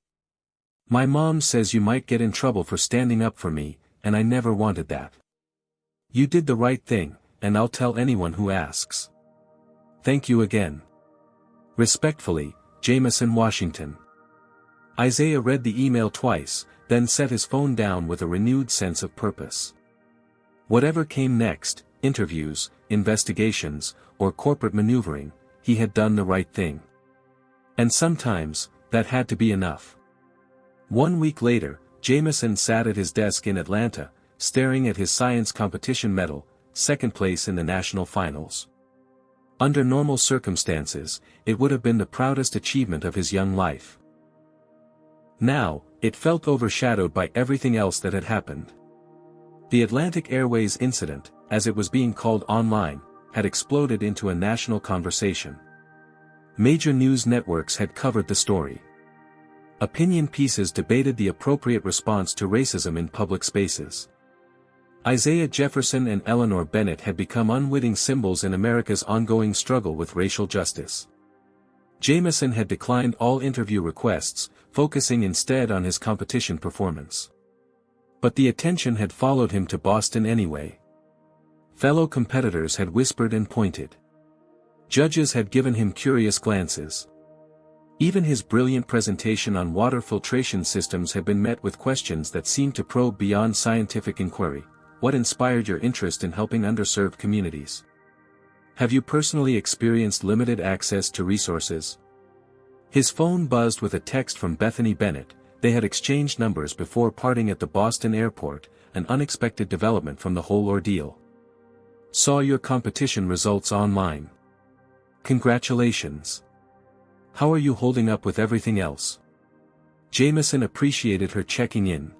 My mom says you might get in trouble for standing up for me, and I never wanted that. You did the right thing, and I'll tell anyone who asks. Thank you again. Respectfully, Jamison Washington." Isaiah read the email twice, then set his phone down with a renewed sense of purpose. Whatever came next, interviews, investigations, or corporate maneuvering, he had done the right thing. And sometimes, that had to be enough. 1 week later, Jamison sat at his desk in Atlanta, staring at his science competition medal, second place in the national finals. Under normal circumstances, it would have been the proudest achievement of his young life. Now, it felt overshadowed by everything else that had happened. The Atlantic Airways incident, as it was being called online, had exploded into a national conversation. Major news networks had covered the story. Opinion pieces debated the appropriate response to racism in public spaces. Isaiah Jefferson and Eleanor Bennett had become unwitting symbols in America's ongoing struggle with racial justice. Jamison had declined all interview requests, focusing instead on his competition performance. But the attention had followed him to Boston anyway. Fellow competitors had whispered and pointed. Judges had given him curious glances. Even his brilliant presentation on water filtration systems had been met with questions that seemed to probe beyond scientific inquiry. What inspired your interest in helping underserved communities? Have you personally experienced limited access to resources? His phone buzzed with a text from Bethany Bennett. They had exchanged numbers before parting at the Boston airport, an unexpected development from the whole ordeal. Saw your competition results online. Congratulations. How are you holding up with everything else? Jamison appreciated her checking in.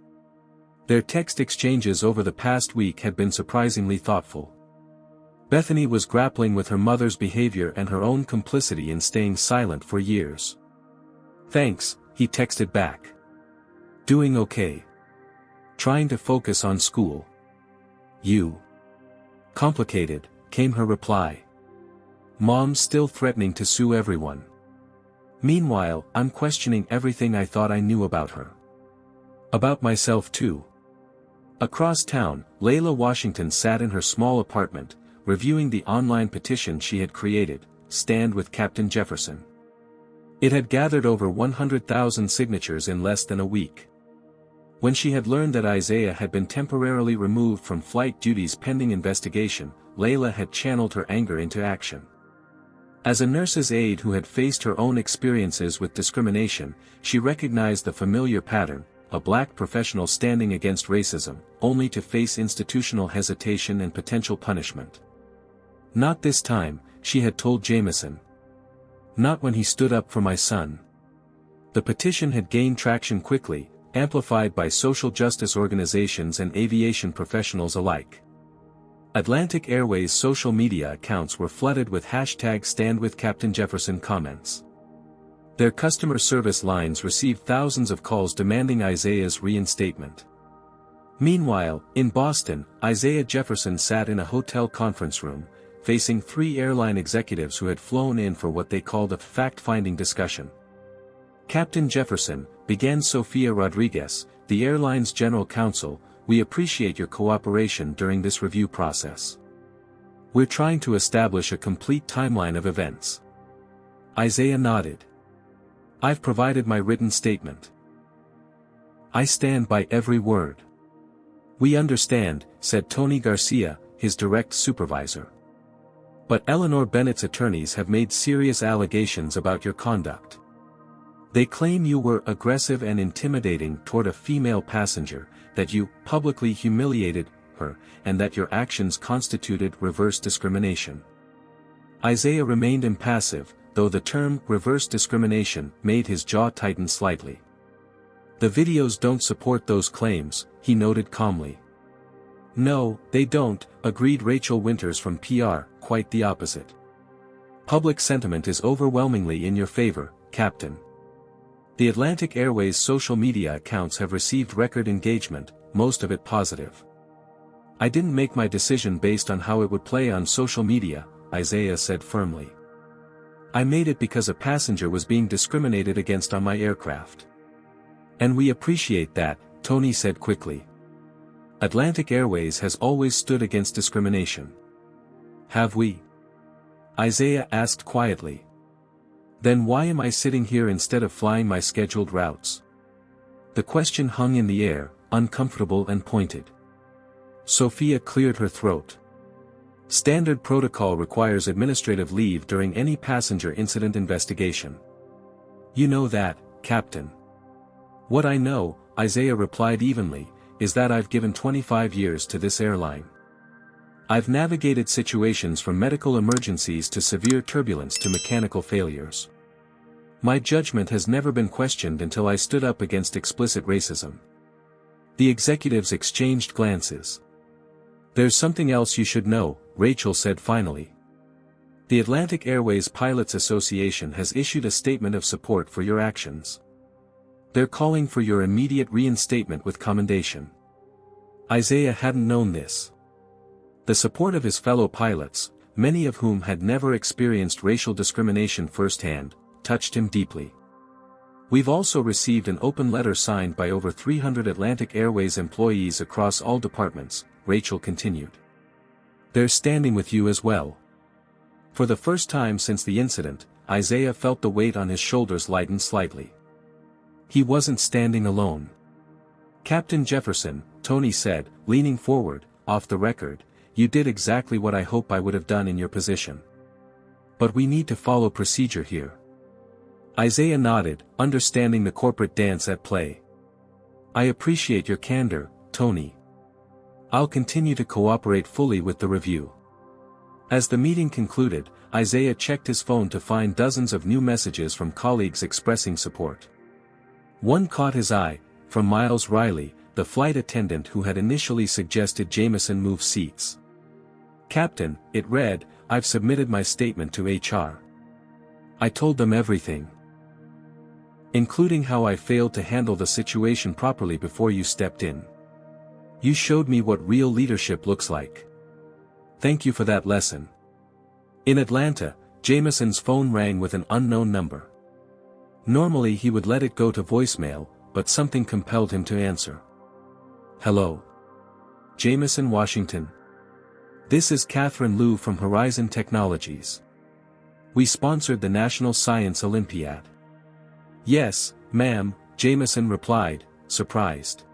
Their text exchanges over the past week had been surprisingly thoughtful. Bethany was grappling with her mother's behavior and her own complicity in staying silent for years. Thanks, he texted back. Doing okay. Trying to focus on school. You. Complicated, came her reply. Mom's still threatening to sue everyone. Meanwhile, I'm questioning everything I thought I knew about her. About myself too. Across town, Layla Washington sat in her small apartment, reviewing the online petition she had created, Stand with Captain Jefferson. It had gathered over 100,000 signatures in less than a week. When she had learned that Isaiah had been temporarily removed from flight duties pending investigation, Layla had channeled her anger into action. As a nurse's aide who had faced her own experiences with discrimination, she recognized the familiar pattern, a black professional standing against racism, only to face institutional hesitation and potential punishment. Not this time, she had told Jamison. Not when he stood up for my son. The petition had gained traction quickly, amplified by social justice organizations and aviation professionals alike. Atlantic Airways social media accounts were flooded with #StandWithCaptainJefferson comments. Their customer service lines received thousands of calls demanding Isaiah's reinstatement. Meanwhile, in Boston, Isaiah Jefferson sat in a hotel conference room, facing 3 airline executives who had flown in for what they called a fact-finding discussion. Captain Jefferson, began Sofia Rodriguez, the airline's general counsel, we appreciate your cooperation during this review process. We're trying to establish a complete timeline of events. Isaiah nodded. I've provided my written statement. I stand by every word. We understand, said Tony Garcia, his direct supervisor. But Eleanor Bennett's attorneys have made serious allegations about your conduct. They claim you were aggressive and intimidating toward a female passenger, that you publicly humiliated her, and that your actions constituted reverse discrimination. Isaiah remained impassive, though the term reverse discrimination made his jaw tighten slightly. The videos don't support those claims, he noted calmly. No, they don't, agreed Rachel Winters from PR, quite the opposite. Public sentiment is overwhelmingly in your favor, Captain. The Atlantic Airways social media accounts have received record engagement, most of it positive. I didn't make my decision based on how it would play on social media, Isaiah said firmly. I made it because a passenger was being discriminated against on my aircraft. And we appreciate that, Tony said quickly. Atlantic Airways has always stood against discrimination. Have we? Isaiah asked quietly. Then why am I sitting here instead of flying my scheduled routes? The question hung in the air, uncomfortable and pointed. Sophia cleared her throat. Standard protocol requires administrative leave during any passenger incident investigation. You know that, Captain. What I know, Isaiah replied evenly, is that I've given 25 years to this airline. I've navigated situations from medical emergencies to severe turbulence to mechanical failures. My judgment has never been questioned until I stood up against explicit racism. The executives exchanged glances. There's something else you should know, Rachel said finally. The Atlantic Airways Pilots Association has issued a statement of support for your actions. They're calling for your immediate reinstatement with commendation. Isaiah hadn't known this. The support of his fellow pilots, many of whom had never experienced racial discrimination firsthand, touched him deeply. We've also received an open letter signed by over 300 Atlantic Airways employees across all departments, Rachel continued. They're standing with you as well. For the first time since the incident, Isaiah felt the weight on his shoulders lighten slightly. He wasn't standing alone. Captain Jefferson, Tony said, leaning forward, off the record, you did exactly what I hope I would have done in your position. But we need to follow procedure here. Isaiah nodded, understanding the corporate dance at play. I appreciate your candor, Tony. I'll continue to cooperate fully with the review. As the meeting concluded, Isaiah checked his phone to find dozens of new messages from colleagues expressing support. One caught his eye, from Miles Riley, the flight attendant who had initially suggested Jamison move seats. Captain, it read, I've submitted my statement to HR. I told them everything. Including how I failed to handle the situation properly before you stepped in. You showed me what real leadership looks like. Thank you for that lesson. In Atlanta, Jamison's phone rang with an unknown number. Normally he would let it go to voicemail, but something compelled him to answer. Hello. Jamison Washington. This is Catherine Liu from Horizon Technologies. We sponsored the National Science Olympiad. Yes, ma'am, Jamison replied, surprised.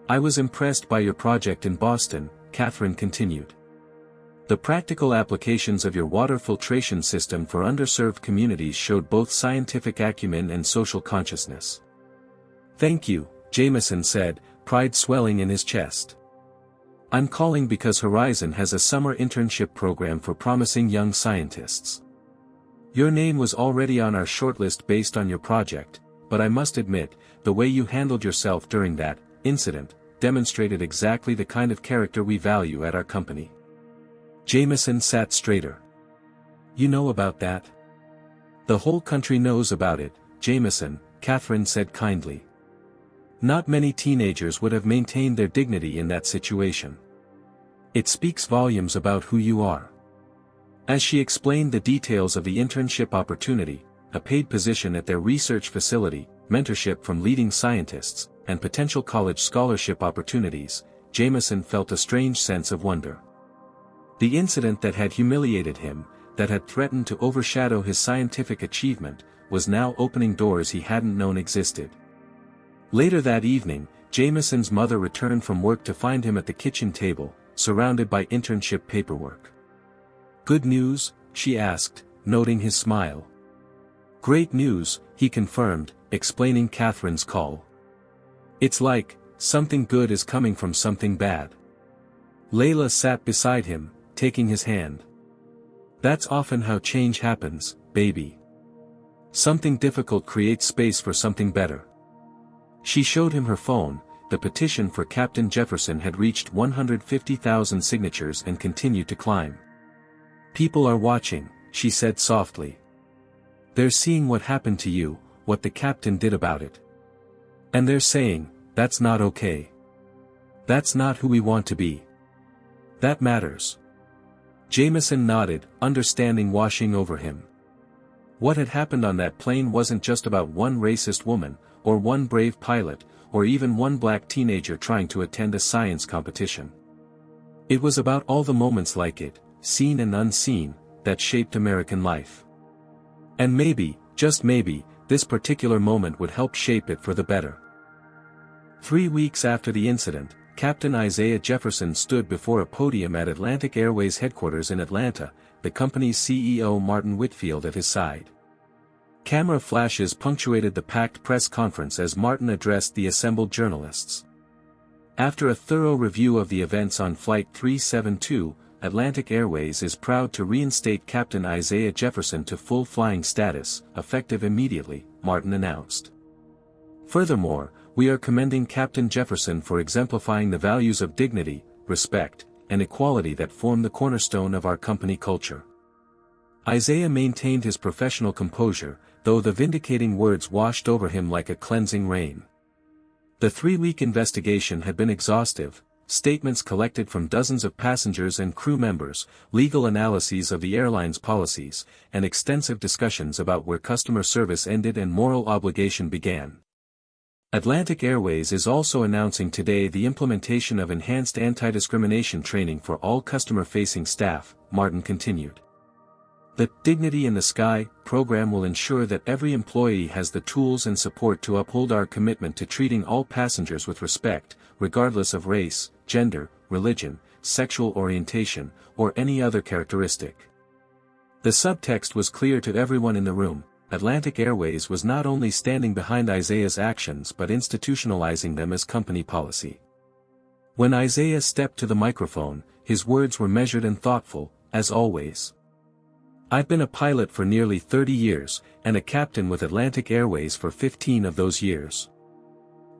I was impressed by your project in Boston, Catherine continued. The practical applications of your water filtration system for underserved communities showed both scientific acumen and social consciousness. Thank you, Jamison said, pride swelling in his chest. I'm calling because Horizon has a summer internship program for promising young scientists. Your name was already on our shortlist based on your project, but I must admit, the way you handled yourself during that incident demonstrated exactly the kind of character we value at our company. Jamison sat straighter. You know about that? The whole country knows about it, Jamison, Catherine said kindly. Not many teenagers would have maintained their dignity in that situation. It speaks volumes about who you are. As she explained the details of the internship opportunity, a paid position at their research facility, mentorship from leading scientists, and potential college scholarship opportunities, Jamison felt a strange sense of wonder. The incident that had humiliated him, that had threatened to overshadow his scientific achievement, was now opening doors he hadn't known existed. Later that evening, Jamison's mother returned from work to find him at the kitchen table, surrounded by internship paperwork. Good news? She asked, noting his smile. Great news, he confirmed, explaining Catherine's call. It's like, something good is coming from something bad. Layla sat beside him, taking his hand. That's often how change happens, baby. Something difficult creates space for something better. She showed him her phone. The petition for Captain Jefferson had reached 150,000 signatures and continued to climb. People are watching, she said softly. They're seeing what happened to you, what the captain did about it. And they're saying, that's not okay. That's not who we want to be. That matters. Jamison nodded, understanding washing over him. What had happened on that plane wasn't just about one racist woman, or one brave pilot, or even one black teenager trying to attend a science competition. It was about all the moments like it, seen and unseen, that shaped American life. And maybe, just maybe, this particular moment would help shape it for the better. 3 weeks after the incident, Captain Isaiah Jefferson stood before a podium at Atlantic Airways headquarters in Atlanta, the company's CEO Martin Whitfield at his side. Camera flashes punctuated the packed press conference as Martin addressed the assembled journalists. After a thorough review of the events on Flight 372, Atlantic Airways is proud to reinstate Captain Isaiah Jefferson to full flying status, effective immediately, Martin announced. Furthermore, we are commending Captain Jefferson for exemplifying the values of dignity, respect, and equality that form the cornerstone of our company culture. Isaiah maintained his professional composure, though the vindicating words washed over him like a cleansing rain. The 3-week investigation had been exhaustive, statements collected from dozens of passengers and crew members, legal analyses of the airline's policies, and extensive discussions about where customer service ended and moral obligation began. Atlantic Airways is also announcing today the implementation of enhanced anti-discrimination training for all customer-facing staff, Martin continued. The Dignity in the Sky program will ensure that every employee has the tools and support to uphold our commitment to treating all passengers with respect, regardless of race, gender, religion, sexual orientation, or any other characteristic. The subtext was clear to everyone in the room. Atlantic Airways was not only standing behind Isaiah's actions but institutionalizing them as company policy. When Isaiah stepped to the microphone, his words were measured and thoughtful, as always. I've been a pilot for nearly 30 years, and a captain with Atlantic Airways for 15 of those years.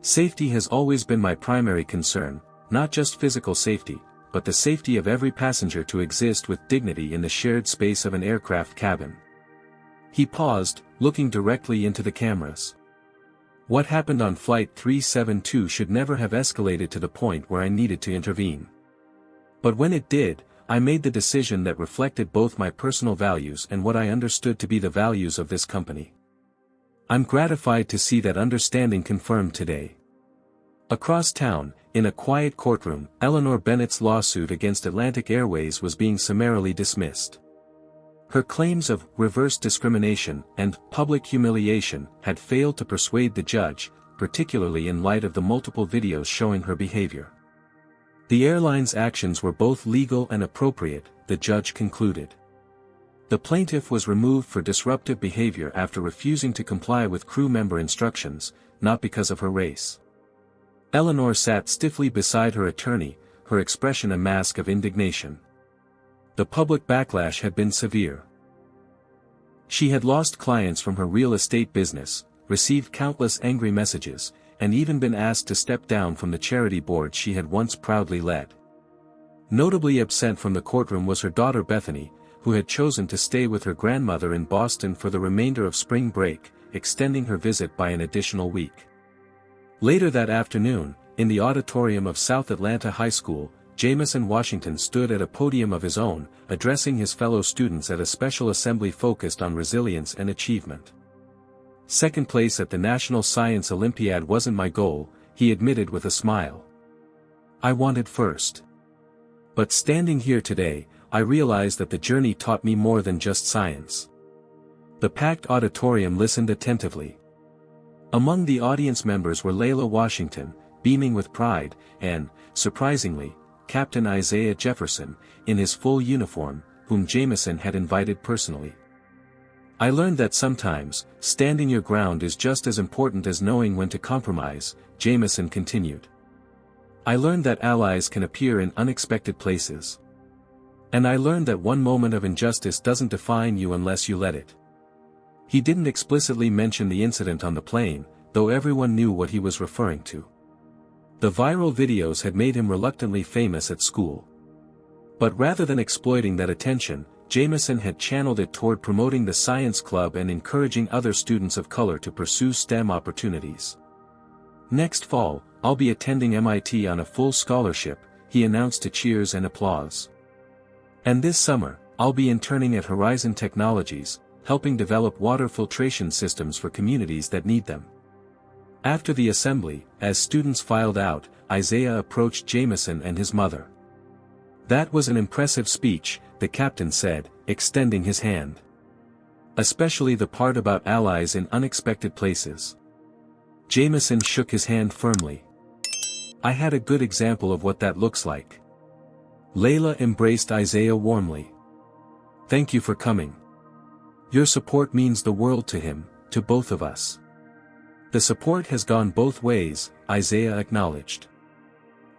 Safety has always been my primary concern, not just physical safety, but the safety of every passenger to exist with dignity in the shared space of an aircraft cabin. He paused, looking directly into the cameras. What happened on Flight 372 should never have escalated to the point where I needed to intervene. But when it did, I made the decision that reflected both my personal values and what I understood to be the values of this company. I'm gratified to see that understanding confirmed today. Across town, in a quiet courtroom, Eleanor Bennett's lawsuit against Atlantic Airways was being summarily dismissed. Her claims of reverse discrimination and public humiliation had failed to persuade the judge, particularly in light of the multiple videos showing her behavior. The airline's actions were both legal and appropriate, the judge concluded. The plaintiff was removed for disruptive behavior after refusing to comply with crew member instructions, not because of her race. Eleanor sat stiffly beside her attorney, her expression a mask of indignation. The public backlash had been severe. She had lost clients from her real estate business, received countless angry messages, and even been asked to step down from the charity board she had once proudly led. Notably absent from the courtroom was her daughter Bethany, who had chosen to stay with her grandmother in Boston for the remainder of spring break, extending her visit by an additional week. Later that afternoon, in the auditorium of South Atlanta High School, Jamison Washington stood at a podium of his own, addressing his fellow students at a special assembly focused on resilience and achievement. Second place at the National Science Olympiad wasn't my goal, he admitted with a smile. I wanted first. But standing here today, I realized that the journey taught me more than just science. The packed auditorium listened attentively. Among the audience members were Layla Washington, beaming with pride, and, surprisingly, Captain Isaiah Jefferson, in his full uniform, whom Jamison had invited personally. I learned that sometimes, standing your ground is just as important as knowing when to compromise, Jamison continued. I learned that allies can appear in unexpected places. And I learned that one moment of injustice doesn't define you unless you let it. He didn't explicitly mention the incident on the plane, though everyone knew what he was referring to. The viral videos had made him reluctantly famous at school. But rather than exploiting that attention, Jamison had channeled it toward promoting the science club and encouraging other students of color to pursue STEM opportunities. Next fall, I'll be attending MIT on a full scholarship, he announced to cheers and applause. And this summer, I'll be interning at Horizon Technologies, helping develop water filtration systems for communities that need them. After the assembly, as students filed out, Isaiah approached Jamison and his mother. That was an impressive speech, the captain said, extending his hand. Especially the part about allies in unexpected places. Jamison shook his hand firmly. I had a good example of what that looks like. Layla embraced Isaiah warmly. Thank you for coming. Your support means the world to him, to both of us. The support has gone both ways, Isaiah acknowledged.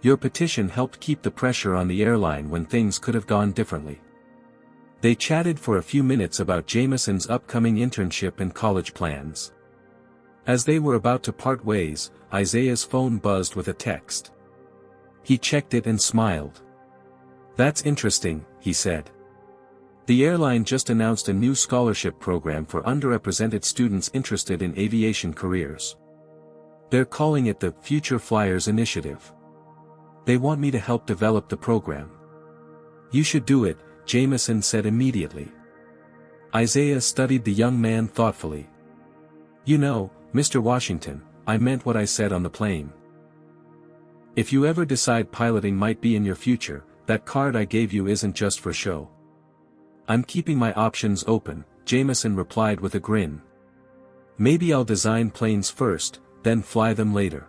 Your petition helped keep the pressure on the airline when things could have gone differently. They chatted for a few minutes about Jamison's upcoming internship and college plans. As they were about to part ways, Isaiah's phone buzzed with a text. He checked it and smiled. That's interesting, he said. The airline just announced a new scholarship program for underrepresented students interested in aviation careers. They're calling it the Future Flyers Initiative. They want me to help develop the program. You should do it, Jamison said immediately. Isaiah studied the young man thoughtfully. You know, Mr. Washington, I meant what I said on the plane. If you ever decide piloting might be in your future, that card I gave you isn't just for show. I'm keeping my options open, Jamison replied with a grin. Maybe I'll design planes first, then fly them later.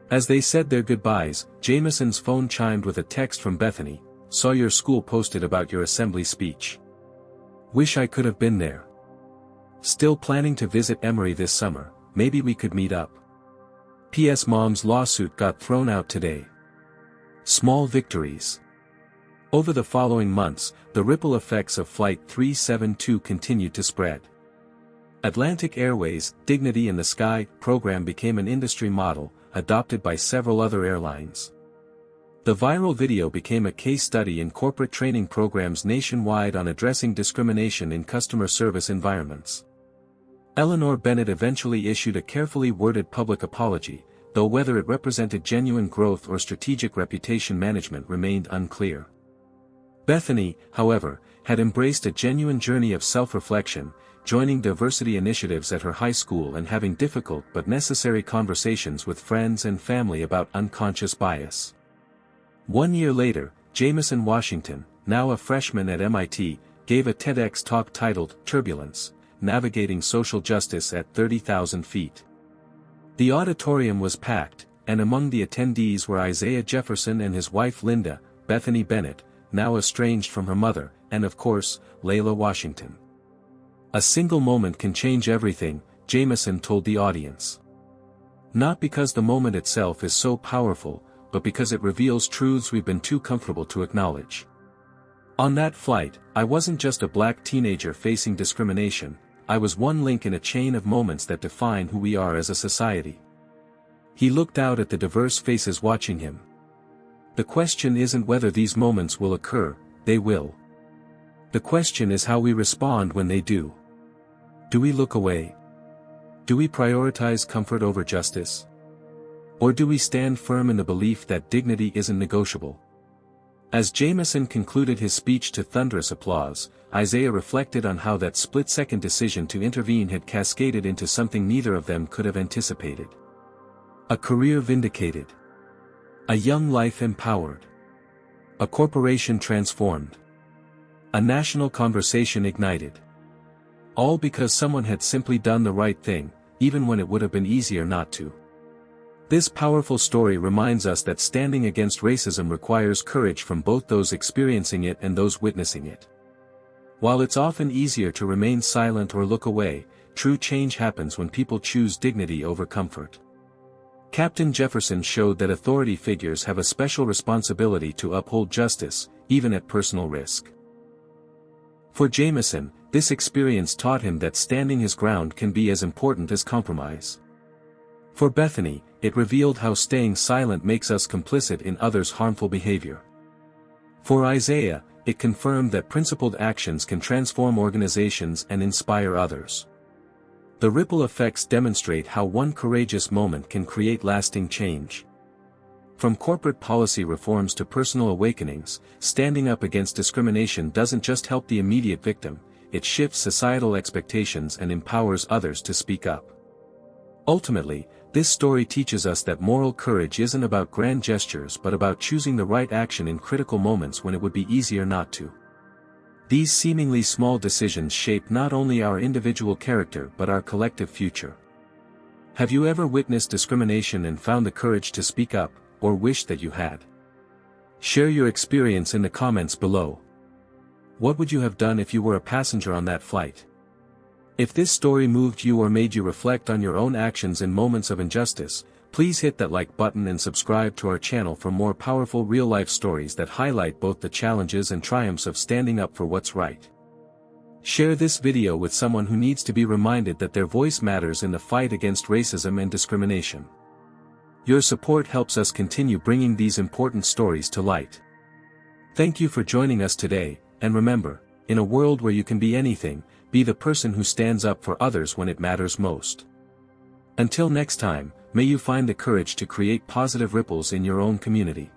As they said their goodbyes, Jamison's phone chimed with a text from Bethany. Saw your school posted about your assembly speech. Wish I could have been there. Still planning to visit Emory this summer, maybe we could meet up. P.S. Mom's lawsuit got thrown out today. Small victories. Over the following months, the ripple effects of Flight 372 continued to spread. Atlantic Airways' Dignity in the Sky program became an industry model, adopted by several other airlines. The viral video became a case study in corporate training programs nationwide on addressing discrimination in customer service environments. Eleanor Bennett eventually issued a carefully worded public apology, though whether it represented genuine growth or strategic reputation management remained unclear. Bethany, however, had embraced a genuine journey of self-reflection, joining diversity initiatives at her high school and having difficult but necessary conversations with friends and family about unconscious bias. 1 year later, Jamison Washington, now a freshman at MIT, gave a TEDx talk titled Turbulence, Navigating Social Justice at 30,000 Feet. The auditorium was packed, and among the attendees were Isaiah Jefferson and his wife Linda, Bethany Bennett, now estranged from her mother, and of course, Layla Washington. A single moment can change everything, Jamison told the audience. Not because the moment itself is so powerful, but because it reveals truths we've been too comfortable to acknowledge. On that flight, I wasn't just a black teenager facing discrimination, I was one link in a chain of moments that define who we are as a society. He looked out at the diverse faces watching him. The question isn't whether these moments will occur, they will. The question is how we respond when they do. Do we look away? Do we prioritize comfort over justice? Or do we stand firm in the belief that dignity isn't negotiable? As Jamison concluded his speech to thunderous applause, Isaiah reflected on how that split-second decision to intervene had cascaded into something neither of them could have anticipated. A career vindicated. A young life empowered. A corporation transformed. A national conversation ignited. All because someone had simply done the right thing, even when it would have been easier not to. This powerful story reminds us that standing against racism requires courage from both those experiencing it and those witnessing it. While it's often easier to remain silent or look away, true change happens when people choose dignity over comfort. Captain Jefferson showed that authority figures have a special responsibility to uphold justice, even at personal risk. For Jamison, this experience taught him that standing his ground can be as important as compromise. For Bethany, it revealed how staying silent makes us complicit in others' harmful behavior. For Isaiah, it confirmed that principled actions can transform organizations and inspire others. The ripple effects demonstrate how one courageous moment can create lasting change. From corporate policy reforms to personal awakenings, standing up against discrimination doesn't just help the immediate victim, it shifts societal expectations and empowers others to speak up. Ultimately, this story teaches us that moral courage isn't about grand gestures but about choosing the right action in critical moments when it would be easier not to. These seemingly small decisions shape not only our individual character but our collective future. Have you ever witnessed discrimination and found the courage to speak up, or wish that you had. Share your experience in the comments below. What would you have done if you were a passenger on that flight? If this story moved you or made you reflect on your own actions in moments of injustice, please hit that like button and subscribe to our channel for more powerful real-life stories that highlight both the challenges and triumphs of standing up for what's right. Share this video with someone who needs to be reminded that their voice matters in the fight against racism and discrimination. Your support helps us continue bringing these important stories to light. Thank you for joining us today, and remember, in a world where you can be anything, be the person who stands up for others when it matters most. Until next time, may you find the courage to create positive ripples in your own community.